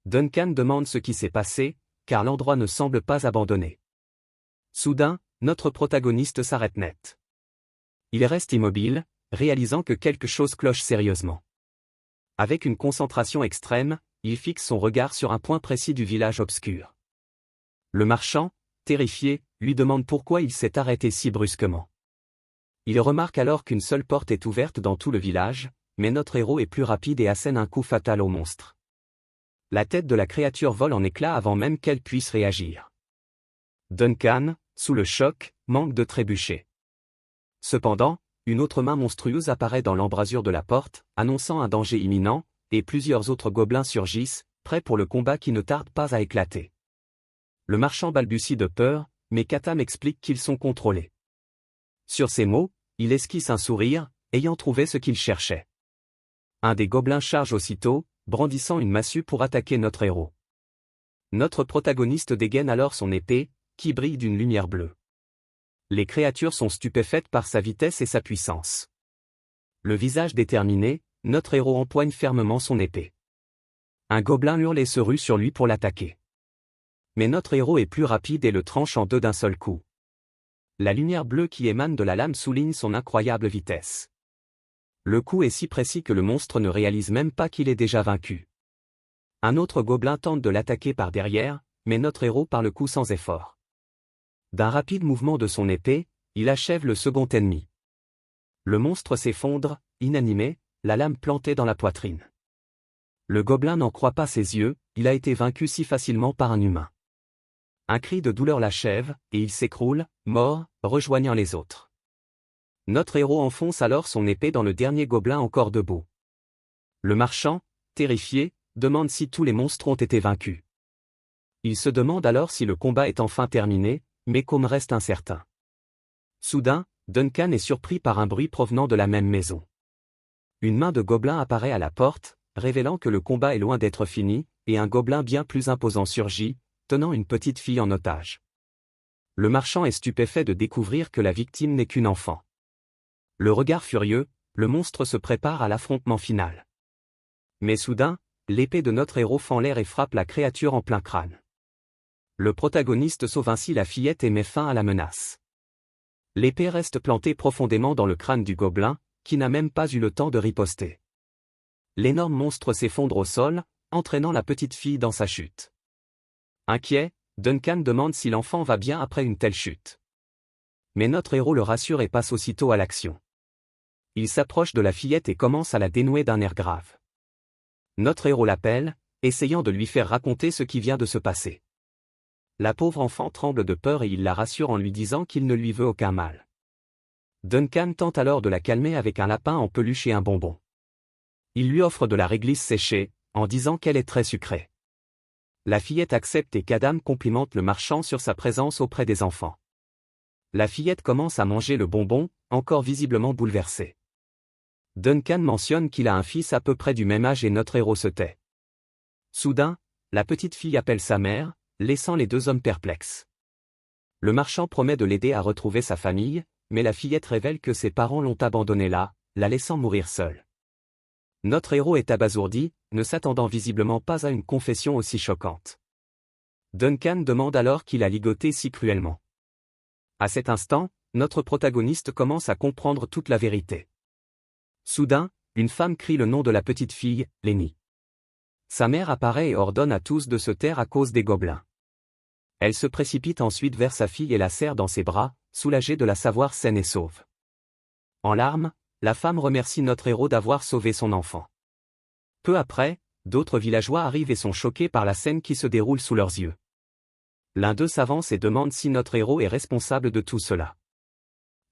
Duncan demande ce qui s'est passé, car l'endroit ne semble pas abandonné. Soudain, notre protagoniste s'arrête net. Il reste immobile, réalisant que quelque chose cloche sérieusement. Avec une concentration extrême, il fixe son regard sur un point précis du village obscur. Le marchand, terrifié, lui demande pourquoi il s'est arrêté si brusquement. Il remarque alors qu'une seule porte est ouverte dans tout le village, mais notre héros est plus rapide et assène un coup fatal au monstre. La tête de la créature vole en éclats avant même qu'elle puisse réagir. Duncan, sous le choc, manque de trébucher. Cependant, une autre main monstrueuse apparaît dans l'embrasure de la porte, annonçant un danger imminent, et plusieurs autres gobelins surgissent, prêts pour le combat qui ne tarde pas à éclater. Le marchand balbutie de peur, mais Katam explique qu'ils sont contrôlés. Sur ces mots, il esquisse un sourire, ayant trouvé ce qu'il cherchait. Un des gobelins charge aussitôt, brandissant une massue pour attaquer notre héros. Notre protagoniste dégaine alors son épée, qui brille d'une lumière bleue. Les créatures sont stupéfaites par sa vitesse et sa puissance. Le visage déterminé, notre héros empoigne fermement son épée. Un gobelin hurle et se rue sur lui pour l'attaquer. Mais notre héros est plus rapide et le tranche en deux d'un seul coup. La lumière bleue qui émane de la lame souligne son incroyable vitesse. Le coup est si précis que le monstre ne réalise même pas qu'il est déjà vaincu. Un autre gobelin tente de l'attaquer par derrière, mais notre héros part le coup sans effort. D'un rapide mouvement de son épée, il achève le second ennemi. Le monstre s'effondre, inanimé, la lame plantée dans la poitrine. Le gobelin n'en croit pas ses yeux, il a été vaincu si facilement par un humain. Un cri de douleur l'achève, et il s'écroule, mort, rejoignant les autres. Notre héros enfonce alors son épée dans le dernier gobelin encore debout. Le marchand, terrifié, demande si tous les monstres ont été vaincus. Il se demande alors si le combat est enfin terminé, mais comme reste incertain. Soudain, Duncan est surpris par un bruit provenant de la même maison. Une main de gobelin apparaît à la porte, révélant que le combat est loin d'être fini, et un gobelin bien plus imposant surgit, tenant une petite fille en otage. Le marchand est stupéfait de découvrir que la victime n'est qu'une enfant. Le regard furieux, le monstre se prépare à l'affrontement final. Mais soudain, l'épée de notre héros fend l'air et frappe la créature en plein crâne. Le protagoniste sauve ainsi la fillette et met fin à la menace. L'épée reste plantée profondément dans le crâne du gobelin, qui n'a même pas eu le temps de riposter. L'énorme monstre s'effondre au sol, entraînant la petite fille dans sa chute. Inquiet, Duncan demande si l'enfant va bien après une telle chute. Mais notre héros le rassure et passe aussitôt à l'action. Il s'approche de la fillette et commence à la dénouer d'un air grave. Notre héros l'appelle, essayant de lui faire raconter ce qui vient de se passer. La pauvre enfant tremble de peur et il la rassure en lui disant qu'il ne lui veut aucun mal. Duncan tente alors de la calmer avec un lapin en peluche et un bonbon. Il lui offre de la réglisse séchée, en disant qu'elle est très sucrée. La fillette accepte et Kadam complimente le marchand sur sa présence auprès des enfants. La fillette commence à manger le bonbon, encore visiblement bouleversée. Duncan mentionne qu'il a un fils à peu près du même âge et notre héros se tait. Soudain, la petite fille appelle sa mère, laissant les deux hommes perplexes. Le marchand promet de l'aider à retrouver sa famille, mais la fillette révèle que ses parents l'ont abandonnée là, la laissant mourir seule. Notre héros est abasourdi, ne s'attendant visiblement pas à une confession aussi choquante. Duncan demande alors qui l'a ligoté si cruellement. À cet instant, notre protagoniste commence à comprendre toute la vérité. Soudain, une femme crie le nom de la petite fille, Lenny. Sa mère apparaît et ordonne à tous de se taire à cause des gobelins. Elle se précipite ensuite vers sa fille et la serre dans ses bras, soulagée de la savoir saine et sauve. En larmes, la femme remercie notre héros d'avoir sauvé son enfant. Peu après, d'autres villageois arrivent et sont choqués par la scène qui se déroule sous leurs yeux. L'un d'eux s'avance et demande si notre héros est responsable de tout cela.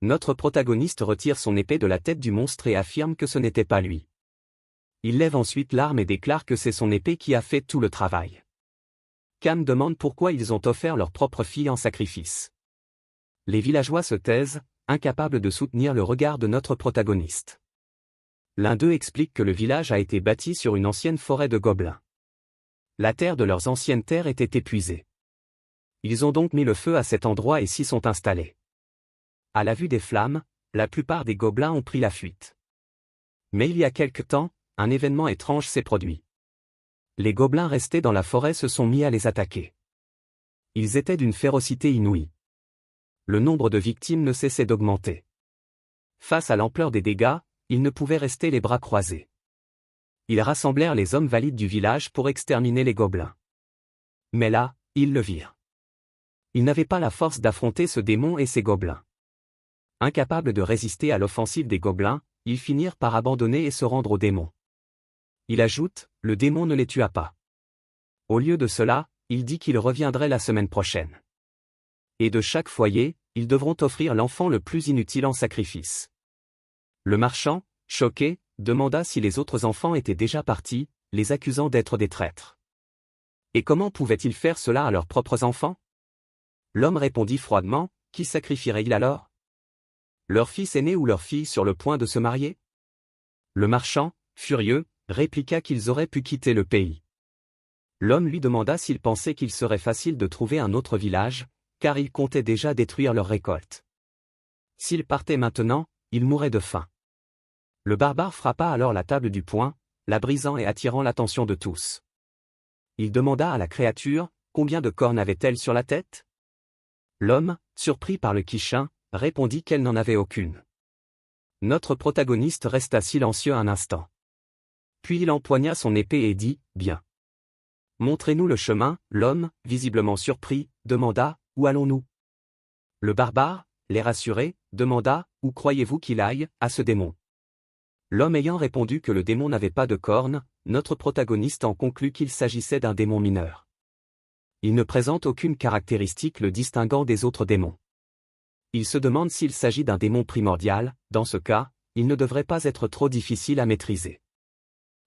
Notre protagoniste retire son épée de la tête du monstre et affirme que ce n'était pas lui. Il lève ensuite l'arme et déclare que c'est son épée qui a fait tout le travail. Cam demande pourquoi ils ont offert leur propre fille en sacrifice. Les villageois se taisent, incapables de soutenir le regard de notre protagoniste. L'un d'eux explique que le village a été bâti sur une ancienne forêt de gobelins. La terre de leurs anciennes terres était épuisée. Ils ont donc mis le feu à cet endroit et s'y sont installés. À la vue des flammes, la plupart des gobelins ont pris la fuite. Mais il y a quelque temps, un événement étrange s'est produit. Les gobelins restés dans la forêt se sont mis à les attaquer. Ils étaient d'une férocité inouïe. Le nombre de victimes ne cessait d'augmenter. Face à l'ampleur des dégâts, ils ne pouvaient rester les bras croisés. Ils rassemblèrent les hommes valides du village pour exterminer les gobelins. Mais là, ils le virent. Ils n'avaient pas la force d'affronter ce démon et ses gobelins. Incapables de résister à l'offensive des gobelins, ils finirent par abandonner et se rendre au démon. Il ajoute, le démon ne les tua pas. Au lieu de cela, il dit qu'il reviendrait la semaine prochaine. Et de chaque foyer, ils devront offrir l'enfant le plus inutile en sacrifice. Le marchand, choqué, demanda si les autres enfants étaient déjà partis, les accusant d'être des traîtres. Et comment pouvaient-ils faire cela à leurs propres enfants? L'homme répondit froidement, qui sacrifierait-il alors? Leur fils aîné ou leur fille sur le point de se marier? Le marchand, furieux, répliqua qu'ils auraient pu quitter le pays. L'homme lui demanda s'il pensait qu'il serait facile de trouver un autre village, car ils comptaient déjà détruire leur récolte. S'ils partaient maintenant, ils mourraient de faim. Le barbare frappa alors la table du poing, la brisant et attirant l'attention de tous. Il demanda à la créature, combien de cornes avait-elle sur la tête? L'homme, surpris par le quichin, répondit qu'elle n'en avait aucune. Notre protagoniste resta silencieux un instant. Puis il empoigna son épée et dit, « Bien. Montrez-nous le chemin. » L'homme, visiblement surpris, demanda, « Où allons-nous » Le barbare, l'air rassuré, demanda, « Où croyez-vous qu'il aille, à ce démon » L'homme ayant répondu que le démon n'avait pas de cornes, notre protagoniste en conclut qu'il s'agissait d'un démon mineur. Il ne présente aucune caractéristique le distinguant des autres démons. Il se demande s'il s'agit d'un démon primordial. Dans ce cas, il ne devrait pas être trop difficile à maîtriser.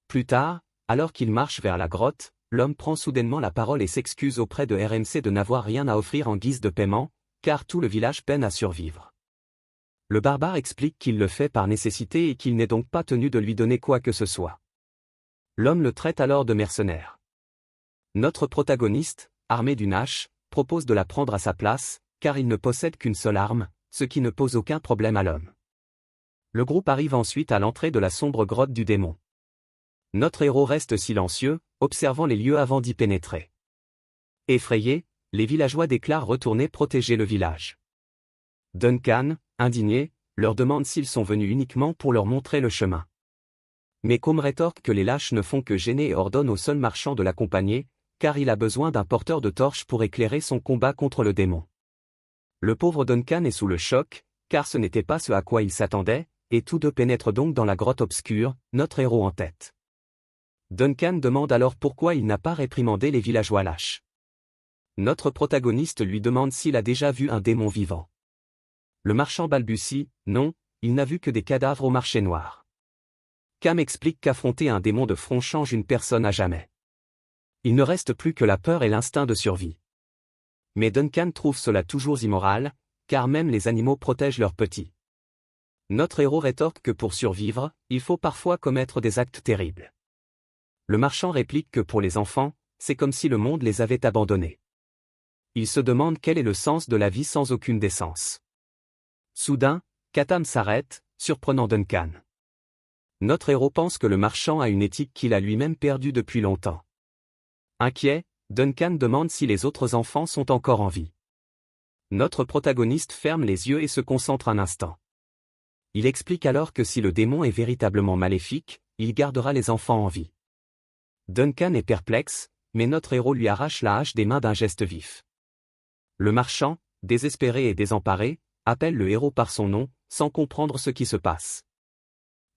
Plus tard, alors qu'il marche vers la grotte, l'homme prend soudainement la parole et s'excuse auprès de RMC de n'avoir rien à offrir en guise de paiement, car tout le village peine à survivre. Le barbare explique qu'il le fait par nécessité et qu'il n'est donc pas tenu de lui donner quoi que ce soit. L'homme le traite alors de mercenaire. Notre protagoniste, armé d'une hache, propose de la prendre à sa place, car il ne possède qu'une seule arme, ce qui ne pose aucun problème à l'homme. Le groupe arrive ensuite à l'entrée de la sombre grotte du démon. Notre héros reste silencieux, observant les lieux avant d'y pénétrer. Effrayés, les villageois déclarent retourner protéger le village. Duncan, indigné, leur demande s'ils sont venus uniquement pour leur montrer le chemin. Mais Combe rétorque que les lâches ne font que gêner et ordonne au seul marchand de l'accompagner, car il a besoin d'un porteur de torche pour éclairer son combat contre le démon. Le pauvre Duncan est sous le choc, car ce n'était pas ce à quoi il s'attendait, et tous deux pénètrent donc dans la grotte obscure, notre héros en tête. Duncan demande alors pourquoi il n'a pas réprimandé les villageois lâches. Notre protagoniste lui demande s'il a déjà vu un démon vivant. Le marchand balbutie, non, il n'a vu que des cadavres au marché noir. Cam explique qu'affronter un démon de front change une personne à jamais. Il ne reste plus que la peur et l'instinct de survie. Mais Duncan trouve cela toujours immoral, car même les animaux protègent leurs petits. Notre héros rétorque que pour survivre, il faut parfois commettre des actes terribles. Le marchand réplique que pour les enfants, c'est comme si le monde les avait abandonnés. Il se demande quel est le sens de la vie sans aucune décence. Soudain, Katam s'arrête, surprenant Duncan. Notre héros pense que le marchand a une éthique qu'il a lui-même perdue depuis longtemps. Inquiet, Duncan demande si les autres enfants sont encore en vie. Notre protagoniste ferme les yeux et se concentre un instant. Il explique alors que si le démon est véritablement maléfique, il gardera les enfants en vie. Duncan est perplexe, mais notre héros lui arrache la hache des mains d'un geste vif. Le marchand, désespéré et désemparé, appelle le héros par son nom, sans comprendre ce qui se passe.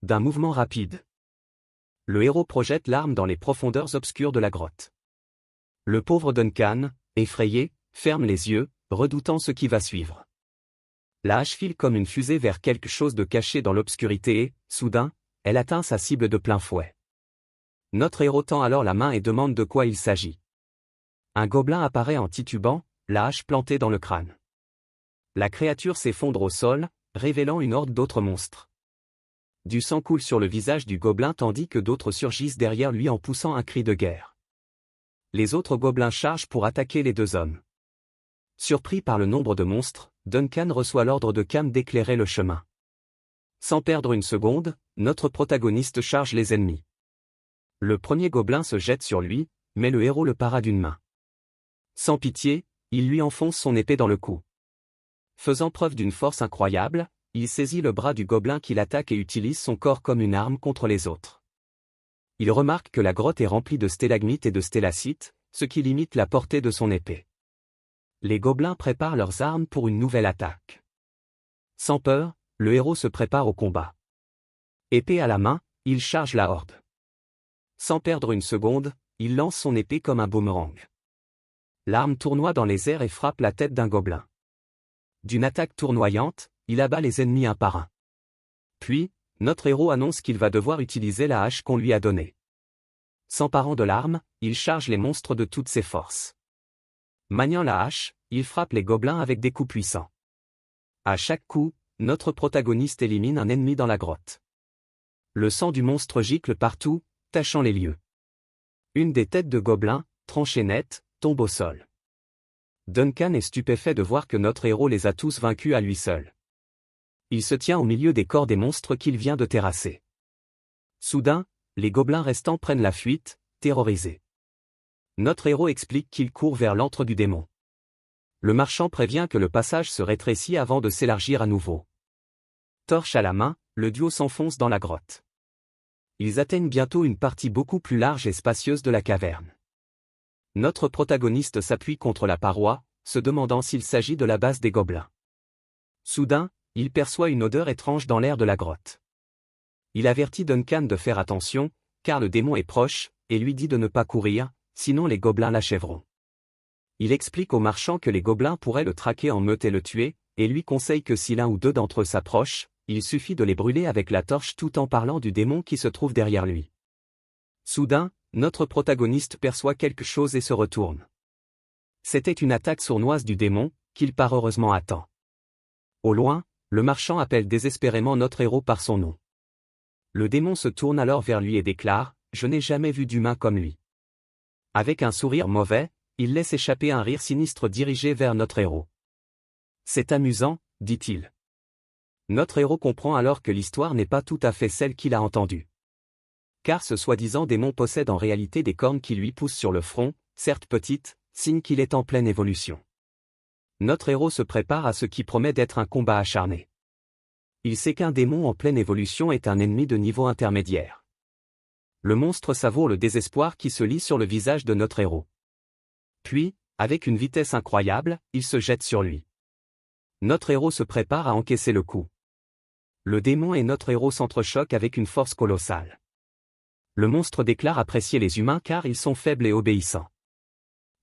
D'un mouvement rapide, le héros projette l'arme dans les profondeurs obscures de la grotte. Le pauvre Duncan, effrayé, ferme les yeux, redoutant ce qui va suivre. La hache file comme une fusée vers quelque chose de caché dans l'obscurité et, soudain, elle atteint sa cible de plein fouet. Notre héros tend alors la main et demande de quoi il s'agit. Un gobelin apparaît en titubant, la hache plantée dans le crâne. La créature s'effondre au sol, révélant une horde d'autres monstres. Du sang coule sur le visage du gobelin tandis que d'autres surgissent derrière lui en poussant un cri de guerre. Les autres gobelins chargent pour attaquer les deux hommes. Surpris par le nombre de monstres, Duncan reçoit l'ordre de Cam d'éclairer le chemin. Sans perdre une seconde, notre protagoniste charge les ennemis. Le premier gobelin se jette sur lui, mais le héros le para d'une main. Sans pitié, il lui enfonce son épée dans le cou. Faisant preuve d'une force incroyable, il saisit le bras du gobelin qui l'attaque et utilise son corps comme une arme contre les autres. Il remarque que la grotte est remplie de stalagmites et de stélacites, ce qui limite la portée de son épée. Les gobelins préparent leurs armes pour une nouvelle attaque. Sans peur, le héros se prépare au combat. Épée à la main, il charge la horde. Sans perdre une seconde, il lance son épée comme un boomerang. L'arme tournoie dans les airs et frappe la tête d'un gobelin. D'une attaque tournoyante, il abat les ennemis un par un. Puis, notre héros annonce qu'il va devoir utiliser la hache qu'on lui a donnée. S'emparant de l'arme, il charge les monstres de toutes ses forces. Maniant la hache, il frappe les gobelins avec des coups puissants. À chaque coup, notre protagoniste élimine un ennemi dans la grotte. Le sang du monstre gicle partout, tachant les lieux. Une des têtes de gobelin, tranchée nette, tombe au sol. Duncan est stupéfait de voir que notre héros les a tous vaincus à lui seul. Il se tient au milieu des corps des monstres qu'il vient de terrasser. Soudain, les gobelins restants prennent la fuite, terrorisés. Notre héros explique qu'il court vers l'antre du démon. Le marchand prévient que le passage se rétrécit avant de s'élargir à nouveau. Torche à la main, le duo s'enfonce dans la grotte. Ils atteignent bientôt une partie beaucoup plus large et spacieuse de la caverne. Notre protagoniste s'appuie contre la paroi, se demandant s'il s'agit de la base des gobelins. Soudain, il perçoit une odeur étrange dans l'air de la grotte. Il avertit Duncan de faire attention, car le démon est proche, et lui dit de ne pas courir, sinon les gobelins l'achèveront. Il explique au marchand que les gobelins pourraient le traquer en meute et le tuer, et lui conseille que si l'un ou deux d'entre eux s'approchent, il suffit de les brûler avec la torche tout en parlant du démon qui se trouve derrière lui. Soudain, notre protagoniste perçoit quelque chose et se retourne. C'était une attaque sournoise du démon, qu'il part heureusement à temps. Au loin, le marchand appelle désespérément notre héros par son nom. Le démon se tourne alors vers lui et déclare « Je n'ai jamais vu d'humain comme lui ». Avec un sourire mauvais, il laisse échapper un rire sinistre dirigé vers notre héros. « C'est amusant », dit-il. Notre héros comprend alors que l'histoire n'est pas tout à fait celle qu'il a entendue. Car ce soi-disant démon possède en réalité des cornes qui lui poussent sur le front, certes petites, signe qu'il est en pleine évolution. Notre héros se prépare à ce qui promet d'être un combat acharné. Il sait qu'un démon en pleine évolution est un ennemi de niveau intermédiaire. Le monstre savoure le désespoir qui se lit sur le visage de notre héros. Puis, avec une vitesse incroyable, il se jette sur lui. Notre héros se prépare à encaisser le coup. Le démon et notre héros s'entrechoquent avec une force colossale. Le monstre déclare apprécier les humains car ils sont faibles et obéissants.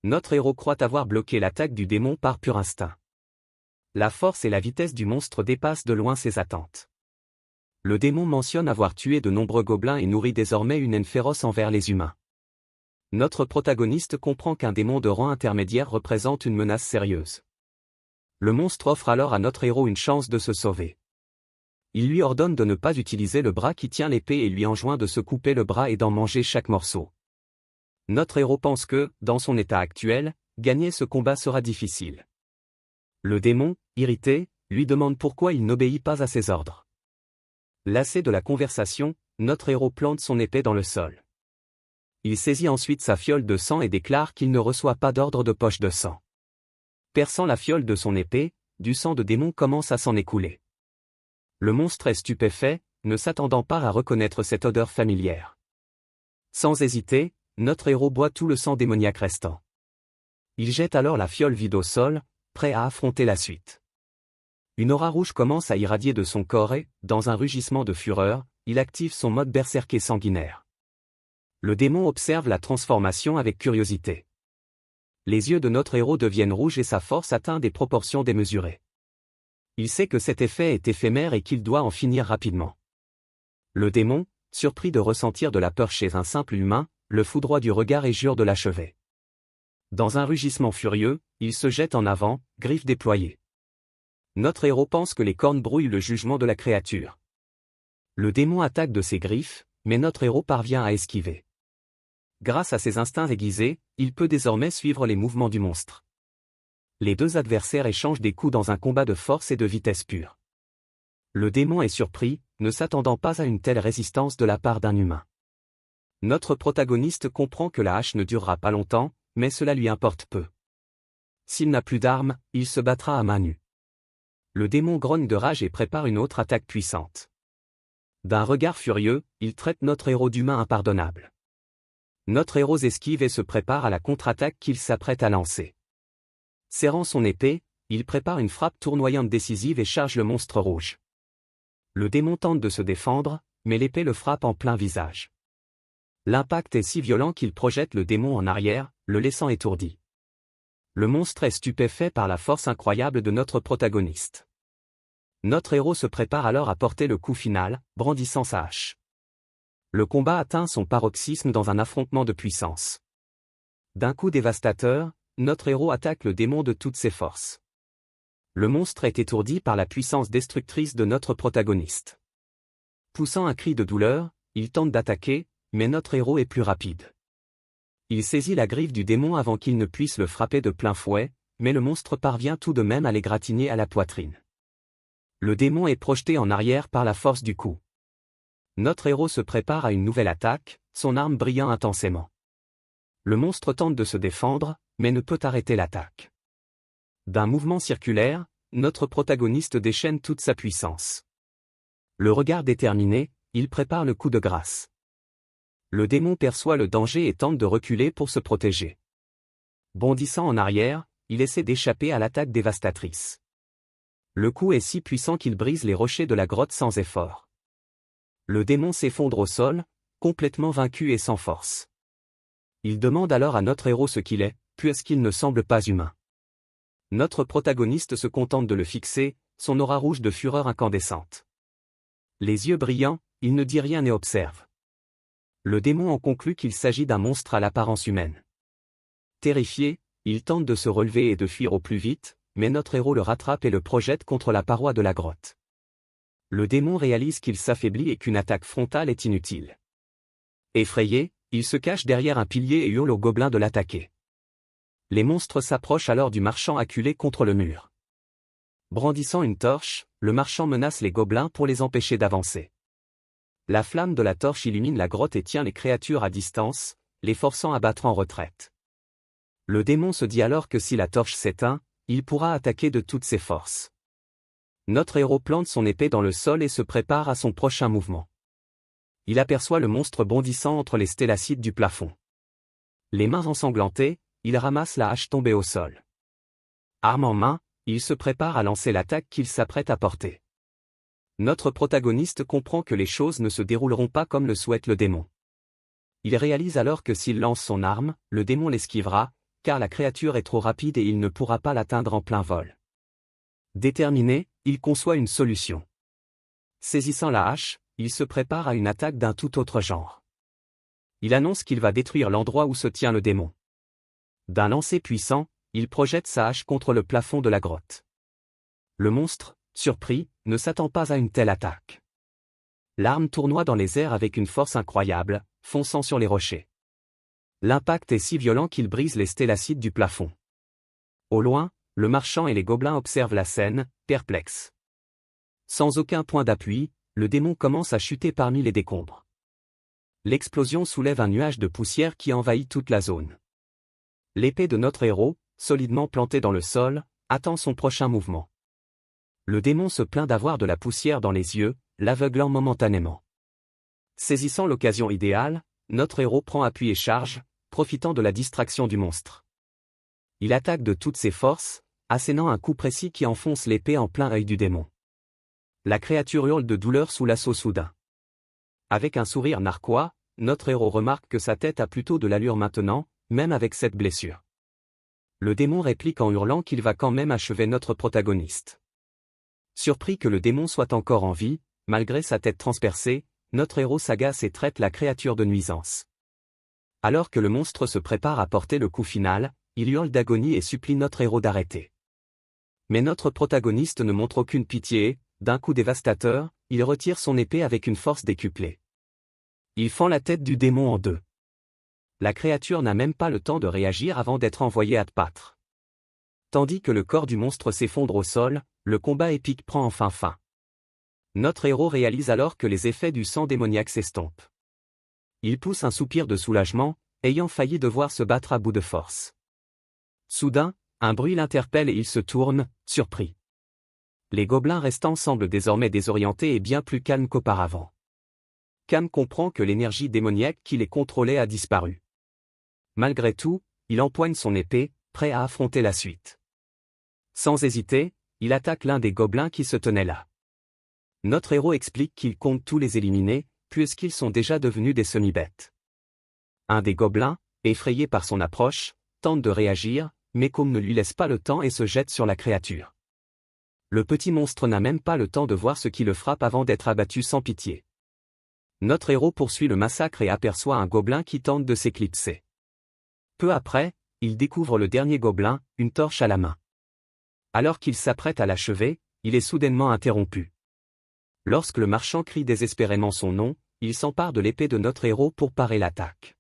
Notre héros croit avoir bloqué l'attaque du démon par pur instinct. La force et la vitesse du monstre dépassent de loin ses attentes. Le démon mentionne avoir tué de nombreux gobelins et nourrit désormais une haine féroce envers les humains. Notre protagoniste comprend qu'un démon de rang intermédiaire représente une menace sérieuse. Le monstre offre alors à notre héros une chance de se sauver. Il lui ordonne de ne pas utiliser le bras qui tient l'épée et lui enjoint de se couper le bras et d'en manger chaque morceau. Notre héros pense que, dans son état actuel, gagner ce combat sera difficile. Le démon, irrité, lui demande pourquoi il n'obéit pas à ses ordres. Lassé de la conversation, notre héros plante son épée dans le sol. Il saisit ensuite sa fiole de sang et déclare qu'il ne reçoit pas d'ordre de poche de sang. Perçant la fiole de son épée, du sang de démon commence à s'en écouler. Le monstre est stupéfait, ne s'attendant pas à reconnaître cette odeur familière. Sans hésiter, notre héros boit tout le sang démoniaque restant. Il jette alors la fiole vide au sol, prêt à affronter la suite. Une aura rouge commence à irradier de son corps et, dans un rugissement de fureur, il active son mode berserker sanguinaire. Le démon observe la transformation avec curiosité. Les yeux de notre héros deviennent rouges et sa force atteint des proportions démesurées. Il sait que cet effet est éphémère et qu'il doit en finir rapidement. Le démon, surpris de ressentir de la peur chez un simple humain, le foudroie du regard et jure de l'achever. Dans un rugissement furieux, il se jette en avant, griffes déployées. Notre héros pense que les cornes brouillent le jugement de la créature. Le démon attaque de ses griffes, mais notre héros parvient à esquiver. Grâce à ses instincts aiguisés, il peut désormais suivre les mouvements du monstre. Les deux adversaires échangent des coups dans un combat de force et de vitesse pure. Le démon est surpris, ne s'attendant pas à une telle résistance de la part d'un humain. Notre protagoniste comprend que la hache ne durera pas longtemps, mais cela lui importe peu. S'il n'a plus d'armes, il se battra à main nue. Le démon grogne de rage et prépare une autre attaque puissante. D'un regard furieux, il traite notre héros d'humain impardonnable. Notre héros esquive et se prépare à la contre-attaque qu'il s'apprête à lancer. Serrant son épée, il prépare une frappe tournoyante décisive et charge le monstre rouge. Le démon tente de se défendre, mais l'épée le frappe en plein visage. L'impact est si violent qu'il projette le démon en arrière, le laissant étourdi. Le monstre est stupéfait par la force incroyable de notre protagoniste. Notre héros se prépare alors à porter le coup final, brandissant sa hache. Le combat atteint son paroxysme dans un affrontement de puissance. D'un coup dévastateur, notre héros attaque le démon de toutes ses forces. Le monstre est étourdi par la puissance destructrice de notre protagoniste. Poussant un cri de douleur, il tente d'attaquer, mais notre héros est plus rapide. Il saisit la griffe du démon avant qu'il ne puisse le frapper de plein fouet, mais le monstre parvient tout de même à l'égratigner à la poitrine. Le démon est projeté en arrière par la force du coup. Notre héros se prépare à une nouvelle attaque, son arme brillant intensément. Le monstre tente de se défendre, mais ne peut arrêter l'attaque. D'un mouvement circulaire, notre protagoniste déchaîne toute sa puissance. Le regard déterminé, il prépare le coup de grâce. Le démon perçoit le danger et tente de reculer pour se protéger. Bondissant en arrière, il essaie d'échapper à l'attaque dévastatrice. Le coup est si puissant qu'il brise les rochers de la grotte sans effort. Le démon s'effondre au sol, complètement vaincu et sans force. Il demande alors à notre héros ce qu'il est, puisqu'il ne semble pas humain. Notre protagoniste se contente de le fixer, son aura rouge de fureur incandescente. Les yeux brillants, il ne dit rien et observe. Le démon en conclut qu'il s'agit d'un monstre à l'apparence humaine. Terrifié, il tente de se relever et de fuir au plus vite, mais notre héros le rattrape et le projette contre la paroi de la grotte. Le démon réalise qu'il s'affaiblit et qu'une attaque frontale est inutile. Effrayé, il se cache derrière un pilier et hurle aux gobelins de l'attaquer. Les monstres s'approchent alors du marchand acculé contre le mur. Brandissant une torche, le marchand menace les gobelins pour les empêcher d'avancer. La flamme de la torche illumine la grotte et tient les créatures à distance, les forçant à battre en retraite. Le démon se dit alors que si la torche s'éteint, il pourra attaquer de toutes ses forces. Notre héros plante son épée dans le sol et se prépare à son prochain mouvement. Il aperçoit le monstre bondissant entre les stélacites du plafond. Les mains ensanglantées, il ramasse la hache tombée au sol. Arme en main, il se prépare à lancer l'attaque qu'il s'apprête à porter. Notre protagoniste comprend que les choses ne se dérouleront pas comme le souhaite le démon. Il réalise alors que s'il lance son arme, le démon l'esquivera, car la créature est trop rapide et il ne pourra pas l'atteindre en plein vol. Déterminé, il conçoit une solution. Saisissant la hache, il se prépare à une attaque d'un tout autre genre. Il annonce qu'il va détruire l'endroit où se tient le démon. D'un lancer puissant, il projette sa hache contre le plafond de la grotte. Le monstre, surpris, ne s'attend pas à une telle attaque. L'arme tournoie dans les airs avec une force incroyable, fonçant sur les rochers. L'impact est si violent qu'il brise les stélacites du plafond. Au loin, le marchand et les gobelins observent la scène, perplexes. Sans aucun point d'appui, le démon commence à chuter parmi les décombres. L'explosion soulève un nuage de poussière qui envahit toute la zone. L'épée de notre héros, solidement plantée dans le sol, attend son prochain mouvement. Le démon se plaint d'avoir de la poussière dans les yeux, l'aveuglant momentanément. Saisissant l'occasion idéale, notre héros prend appui et charge, profitant de la distraction du monstre. Il attaque de toutes ses forces, assénant un coup précis qui enfonce l'épée en plein œil du démon. La créature hurle de douleur sous l'assaut soudain. Avec un sourire narquois, notre héros remarque que sa tête a plutôt de l'allure maintenant, même avec cette blessure. Le démon réplique en hurlant qu'il va quand même achever notre protagoniste. Surpris que le démon soit encore en vie, malgré sa tête transpercée, notre héros s'agace et traite la créature de nuisance. Alors que le monstre se prépare à porter le coup final, il hurle d'agonie et supplie notre héros d'arrêter. Mais notre protagoniste ne montre aucune pitié et, d'un coup dévastateur, il retire son épée avec une force décuplée. Il fend la tête du démon en deux. La créature n'a même pas le temps de réagir avant d'être envoyée à abattre. Tandis que le corps du monstre s'effondre au sol, le combat épique prend enfin fin. Notre héros réalise alors que les effets du sang démoniaque s'estompent. Il pousse un soupir de soulagement, ayant failli devoir se battre à bout de force. Soudain, un bruit l'interpelle et il se tourne, surpris. Les gobelins restants semblent désormais désorientés et bien plus calmes qu'auparavant. Cam comprend que l'énergie démoniaque qui les contrôlait a disparu. Malgré tout, il empoigne son épée, prêt à affronter la suite. Sans hésiter, il attaque l'un des gobelins qui se tenait là. Notre héros explique qu'il compte tous les éliminer, puisqu'ils sont déjà devenus des semi-bêtes. Un des gobelins, effrayé par son approche, tente de réagir, mais Cam ne lui laisse pas le temps et se jette sur la créature. Le petit monstre n'a même pas le temps de voir ce qui le frappe avant d'être abattu sans pitié. Notre héros poursuit le massacre et aperçoit un gobelin qui tente de s'éclipser. Peu après, il découvre le dernier gobelin, une torche à la main. Alors qu'il s'apprête à l'achever, il est soudainement interrompu. Lorsque le marchand crie désespérément son nom, il s'empare de l'épée de notre héros pour parer l'attaque.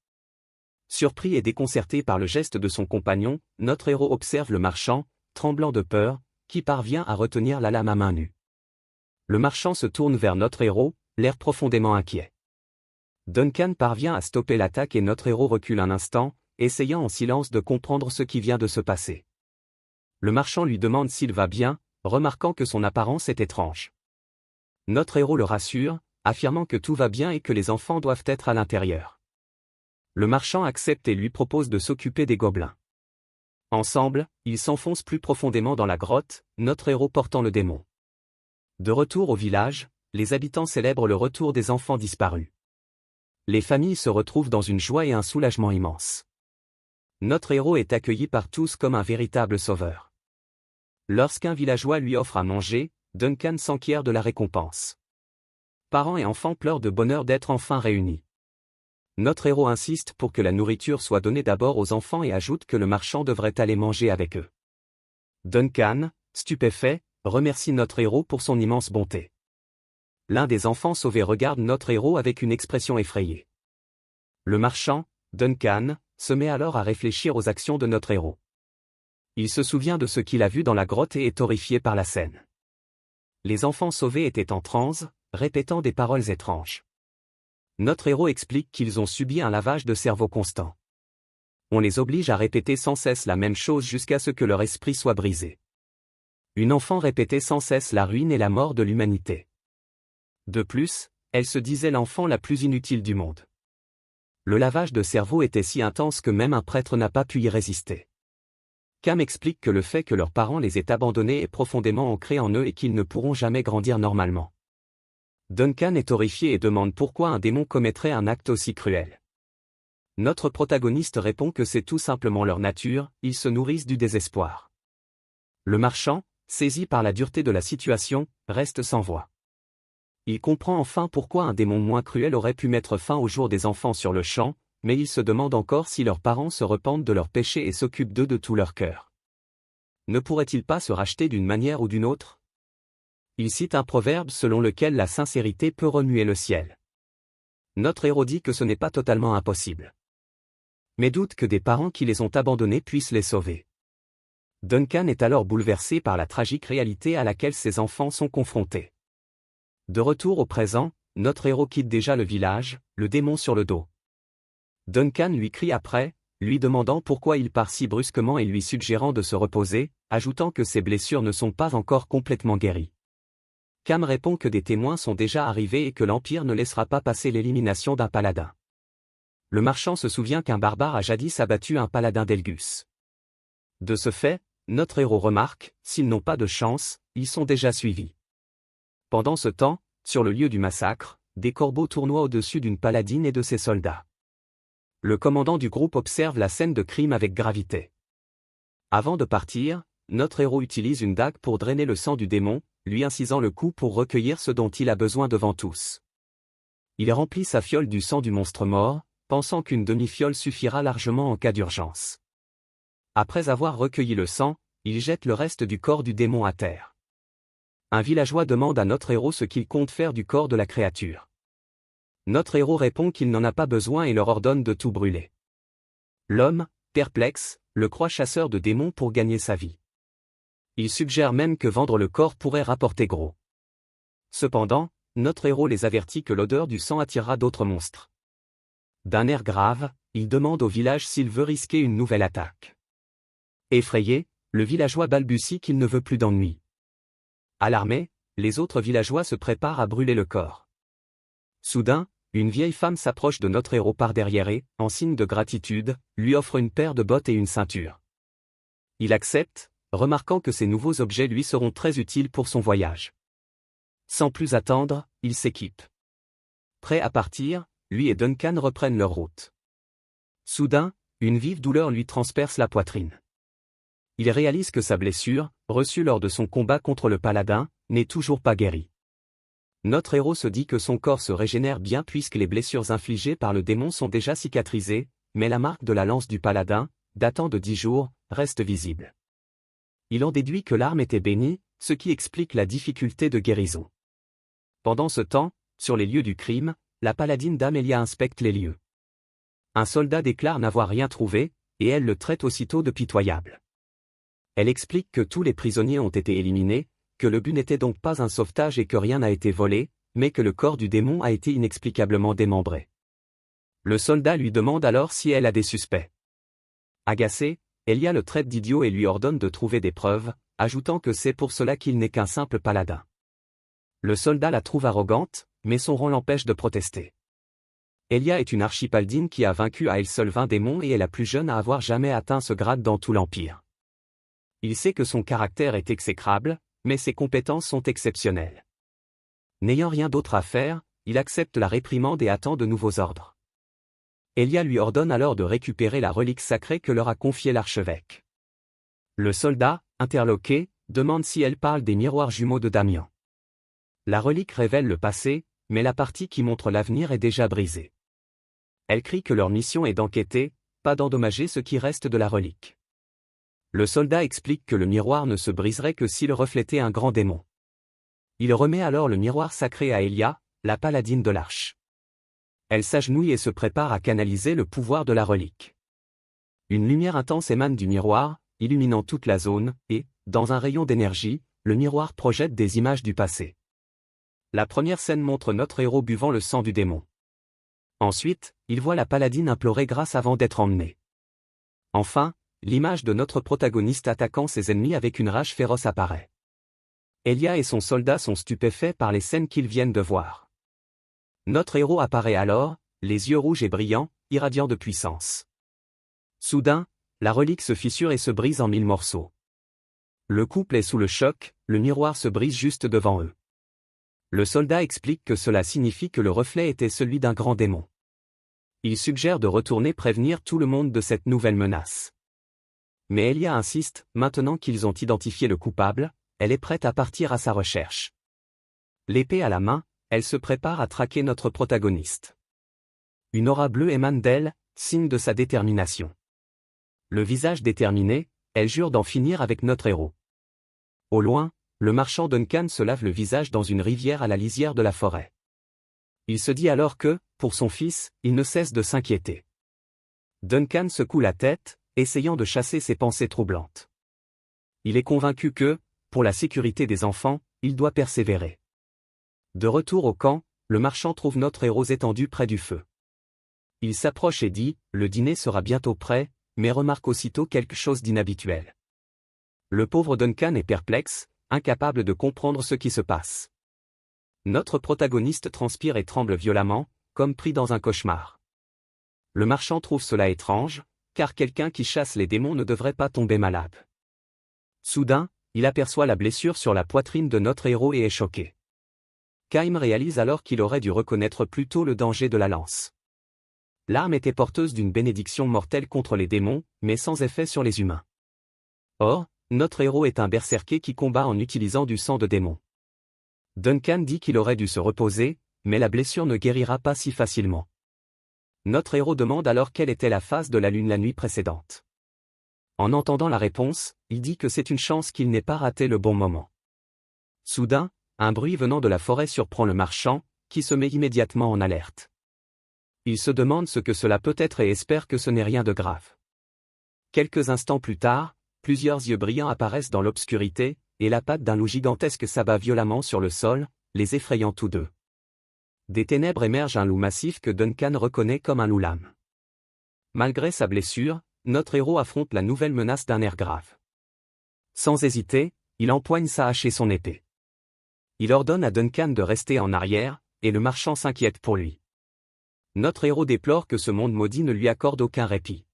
Surpris et déconcerté par le geste de son compagnon, notre héros observe le marchand, tremblant de peur, qui parvient à retenir la lame à main nue. Le marchand se tourne vers notre héros, l'air profondément inquiet. Duncan parvient à stopper l'attaque et notre héros recule un instant, essayant en silence de comprendre ce qui vient de se passer. Le marchand lui demande s'il va bien, remarquant que son apparence est étrange. Notre héros le rassure, affirmant que tout va bien et que les enfants doivent être à l'intérieur. Le marchand accepte et lui propose de s'occuper des gobelins. Ensemble, ils s'enfoncent plus profondément dans la grotte, notre héros portant le démon. De retour au village, les habitants célèbrent le retour des enfants disparus. Les familles se retrouvent dans une joie et un soulagement immense. Notre héros est accueilli par tous comme un véritable sauveur. Lorsqu'un villageois lui offre à manger, Duncan s'enquiert de la récompense. Parents et enfants pleurent de bonheur d'être enfin réunis. Notre héros insiste pour que la nourriture soit donnée d'abord aux enfants et ajoute que le marchand devrait aller manger avec eux. Duncan, stupéfait, remercie notre héros pour son immense bonté. L'un des enfants sauvés regarde notre héros avec une expression effrayée. Le marchand, Duncan, se met alors à réfléchir aux actions de notre héros. Il se souvient de ce qu'il a vu dans la grotte et est horrifié par la scène. Les enfants sauvés étaient en transe, répétant des paroles étranges. Notre héros explique qu'ils ont subi un lavage de cerveau constant. On les oblige à répéter sans cesse la même chose jusqu'à ce que leur esprit soit brisé. Une enfant répétait sans cesse la ruine et la mort de l'humanité. De plus, elle se disait l'enfant la plus inutile du monde. Le lavage de cerveau était si intense que même un prêtre n'a pas pu y résister. Cam explique que le fait que leurs parents les aient abandonnés est profondément ancré en eux et qu'ils ne pourront jamais grandir normalement. Duncan est horrifié et demande pourquoi un démon commettrait un acte aussi cruel. Notre protagoniste répond que c'est tout simplement leur nature, ils se nourrissent du désespoir. Le marchand, saisi par la dureté de la situation, reste sans voix. Il comprend enfin pourquoi un démon moins cruel aurait pu mettre fin au jour des enfants sur le champ, mais il se demande encore si leurs parents se repentent de leurs péchés et s'occupent d'eux de tout leur cœur. Ne pourraient-ils pas se racheter d'une manière ou d'une autre ? Il cite un proverbe selon lequel la sincérité peut remuer le ciel. Notre héros dit que ce n'est pas totalement impossible. Mais doute que des parents qui les ont abandonnés puissent les sauver. Duncan est alors bouleversé par la tragique réalité à laquelle ses enfants sont confrontés. De retour au présent, notre héros quitte déjà le village, le démon sur le dos. Duncan lui crie après, lui demandant pourquoi il part si brusquement et lui suggérant de se reposer, ajoutant que ses blessures ne sont pas encore complètement guéries. Cam répond que des témoins sont déjà arrivés et que l'Empire ne laissera pas passer l'élimination d'un paladin. Le marchand se souvient qu'un barbare a jadis abattu un paladin d'Elgus. De ce fait, notre héros remarque, s'ils n'ont pas de chance, ils sont déjà suivis. Pendant ce temps, sur le lieu du massacre, des corbeaux tournoient au-dessus d'une paladine et de ses soldats. Le commandant du groupe observe la scène de crime avec gravité. Avant de partir, notre héros utilise une dague pour drainer le sang du démon, lui incisant le cou pour recueillir ce dont il a besoin devant tous. Il remplit sa fiole du sang du monstre mort, pensant qu'une demi-fiole suffira largement en cas d'urgence. Après avoir recueilli le sang, il jette le reste du corps du démon à terre. Un villageois demande à notre héros ce qu'il compte faire du corps de la créature. Notre héros répond qu'il n'en a pas besoin et leur ordonne de tout brûler. L'homme, perplexe, le croit chasseur de démons pour gagner sa vie. Il suggère même que vendre le corps pourrait rapporter gros. Cependant, notre héros les avertit que l'odeur du sang attirera d'autres monstres. D'un air grave, il demande au village s'il veut risquer une nouvelle attaque. Effrayé, le villageois balbutie qu'il ne veut plus d'ennui. Alarmés, les autres villageois se préparent à brûler le corps. Soudain, une vieille femme s'approche de notre héros par derrière et, en signe de gratitude, lui offre une paire de bottes et une ceinture. Il accepte, remarquant que ces nouveaux objets lui seront très utiles pour son voyage. Sans plus attendre, il s'équipe. Prêt à partir, lui et Duncan reprennent leur route. Soudain, une vive douleur lui transperce la poitrine. Il réalise que sa blessure, reçue lors de son combat contre le paladin, n'est toujours pas guérie. Notre héros se dit que son corps se régénère bien puisque les blessures infligées par le démon sont déjà cicatrisées, mais la marque de la lance du paladin, datant de 10 jours, reste visible. Il en déduit que l'arme était bénie, ce qui explique la difficulté de guérison. Pendant ce temps, sur les lieux du crime, la paladine d'Amelia inspecte les lieux. Un soldat déclare n'avoir rien trouvé, et elle le traite aussitôt de pitoyable. Elle explique que tous les prisonniers ont été éliminés, que le but n'était donc pas un sauvetage et que rien n'a été volé, mais que le corps du démon a été inexplicablement démembré. Le soldat lui demande alors si elle a des suspects. Agacé, Elia le traite d'idiot et lui ordonne de trouver des preuves, ajoutant que c'est pour cela qu'il n'est qu'un simple paladin. Le soldat la trouve arrogante, mais son rang l'empêche de protester. Elia est une archipaladine qui a vaincu à elle seule 20 démons et est la plus jeune à avoir jamais atteint ce grade dans tout l'Empire. Il sait que son caractère est exécrable, mais ses compétences sont exceptionnelles. N'ayant rien d'autre à faire, il accepte la réprimande et attend de nouveaux ordres. Elia lui ordonne alors de récupérer la relique sacrée que leur a confiée l'archevêque. Le soldat, interloqué, demande si elle parle des miroirs jumeaux de Damien. La relique révèle le passé, mais la partie qui montre l'avenir est déjà brisée. Elle crie que leur mission est d'enquêter, pas d'endommager ce qui reste de la relique. Le soldat explique que le miroir ne se briserait que s'il reflétait un grand démon. Il remet alors le miroir sacré à Elia, la paladine de l'Arche. Elle s'agenouille et se prépare à canaliser le pouvoir de la relique. Une lumière intense émane du miroir, illuminant toute la zone, et, dans un rayon d'énergie, le miroir projette des images du passé. La première scène montre notre héros buvant le sang du démon. Ensuite, il voit la paladine implorer grâce avant d'être emmenée. Enfin, l'image de notre protagoniste attaquant ses ennemis avec une rage féroce apparaît. Elia et son soldat sont stupéfaits par les scènes qu'ils viennent de voir. Notre héros apparaît alors, les yeux rouges et brillants, irradiant de puissance. Soudain, la relique se fissure et se brise en 1000 morceaux. Le couple est sous le choc, le miroir se brise juste devant eux. Le soldat explique que cela signifie que le reflet était celui d'un grand démon. Il suggère de retourner prévenir tout le monde de cette nouvelle menace. Mais Elia insiste, maintenant qu'ils ont identifié le coupable, elle est prête à partir à sa recherche. L'épée à la main, elle se prépare à traquer notre protagoniste. Une aura bleue émane d'elle, signe de sa détermination. Le visage déterminé, elle jure d'en finir avec notre héros. Au loin, le marchand Duncan se lave le visage dans une rivière à la lisière de la forêt. Il se dit alors que, pour son fils, il ne cesse de s'inquiéter. Duncan secoue la tête, essayant de chasser ses pensées troublantes. Il est convaincu que, pour la sécurité des enfants, il doit persévérer. De retour au camp, le marchand trouve notre héros étendu près du feu. Il s'approche et dit, le dîner sera bientôt prêt, mais remarque aussitôt quelque chose d'inhabituel. Le pauvre Duncan est perplexe, incapable de comprendre ce qui se passe. Notre protagoniste transpire et tremble violemment, comme pris dans un cauchemar. Le marchand trouve cela étrange, car quelqu'un qui chasse les démons ne devrait pas tomber malade. Soudain, il aperçoit la blessure sur la poitrine de notre héros et est choqué. Kaim réalise alors qu'il aurait dû reconnaître plus tôt le danger de la lance. L'arme était porteuse d'une bénédiction mortelle contre les démons, mais sans effet sur les humains. Or, notre héros est un berserker qui combat en utilisant du sang de démon. Duncan dit qu'il aurait dû se reposer, mais la blessure ne guérira pas si facilement. Notre héros demande alors quelle était la phase de la lune la nuit précédente. En entendant la réponse, il dit que c'est une chance qu'il n'ait pas raté le bon moment. Soudain, un bruit venant de la forêt surprend le marchand, qui se met immédiatement en alerte. Il se demande ce que cela peut être et espère que ce n'est rien de grave. Quelques instants plus tard, plusieurs yeux brillants apparaissent dans l'obscurité, et la patte d'un loup gigantesque s'abat violemment sur le sol, les effrayant tous deux. Des ténèbres émerge un loup massif que Duncan reconnaît comme un loup-lame. Malgré sa blessure, notre héros affronte la nouvelle menace d'un air grave. Sans hésiter, il empoigne sa hache et son épée. Il ordonne à Duncan de rester en arrière, et le marchand s'inquiète pour lui. Notre héros déplore que ce monde maudit ne lui accorde aucun répit.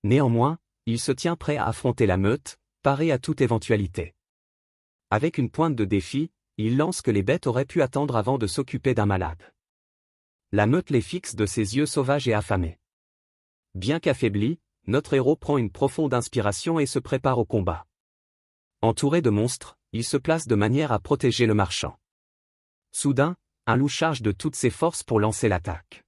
Néanmoins, il se tient prêt à affronter la meute, paré à toute éventualité. Avec une pointe de défi, il lance que les bêtes auraient pu attendre avant de s'occuper d'un malade. La meute les fixe de ses yeux sauvages et affamés. Bien qu'affaibli, notre héros prend une profonde inspiration et se prépare au combat. Entouré de monstres, il se place de manière à protéger le marchand. Soudain, un loup charge de toutes ses forces pour lancer l'attaque.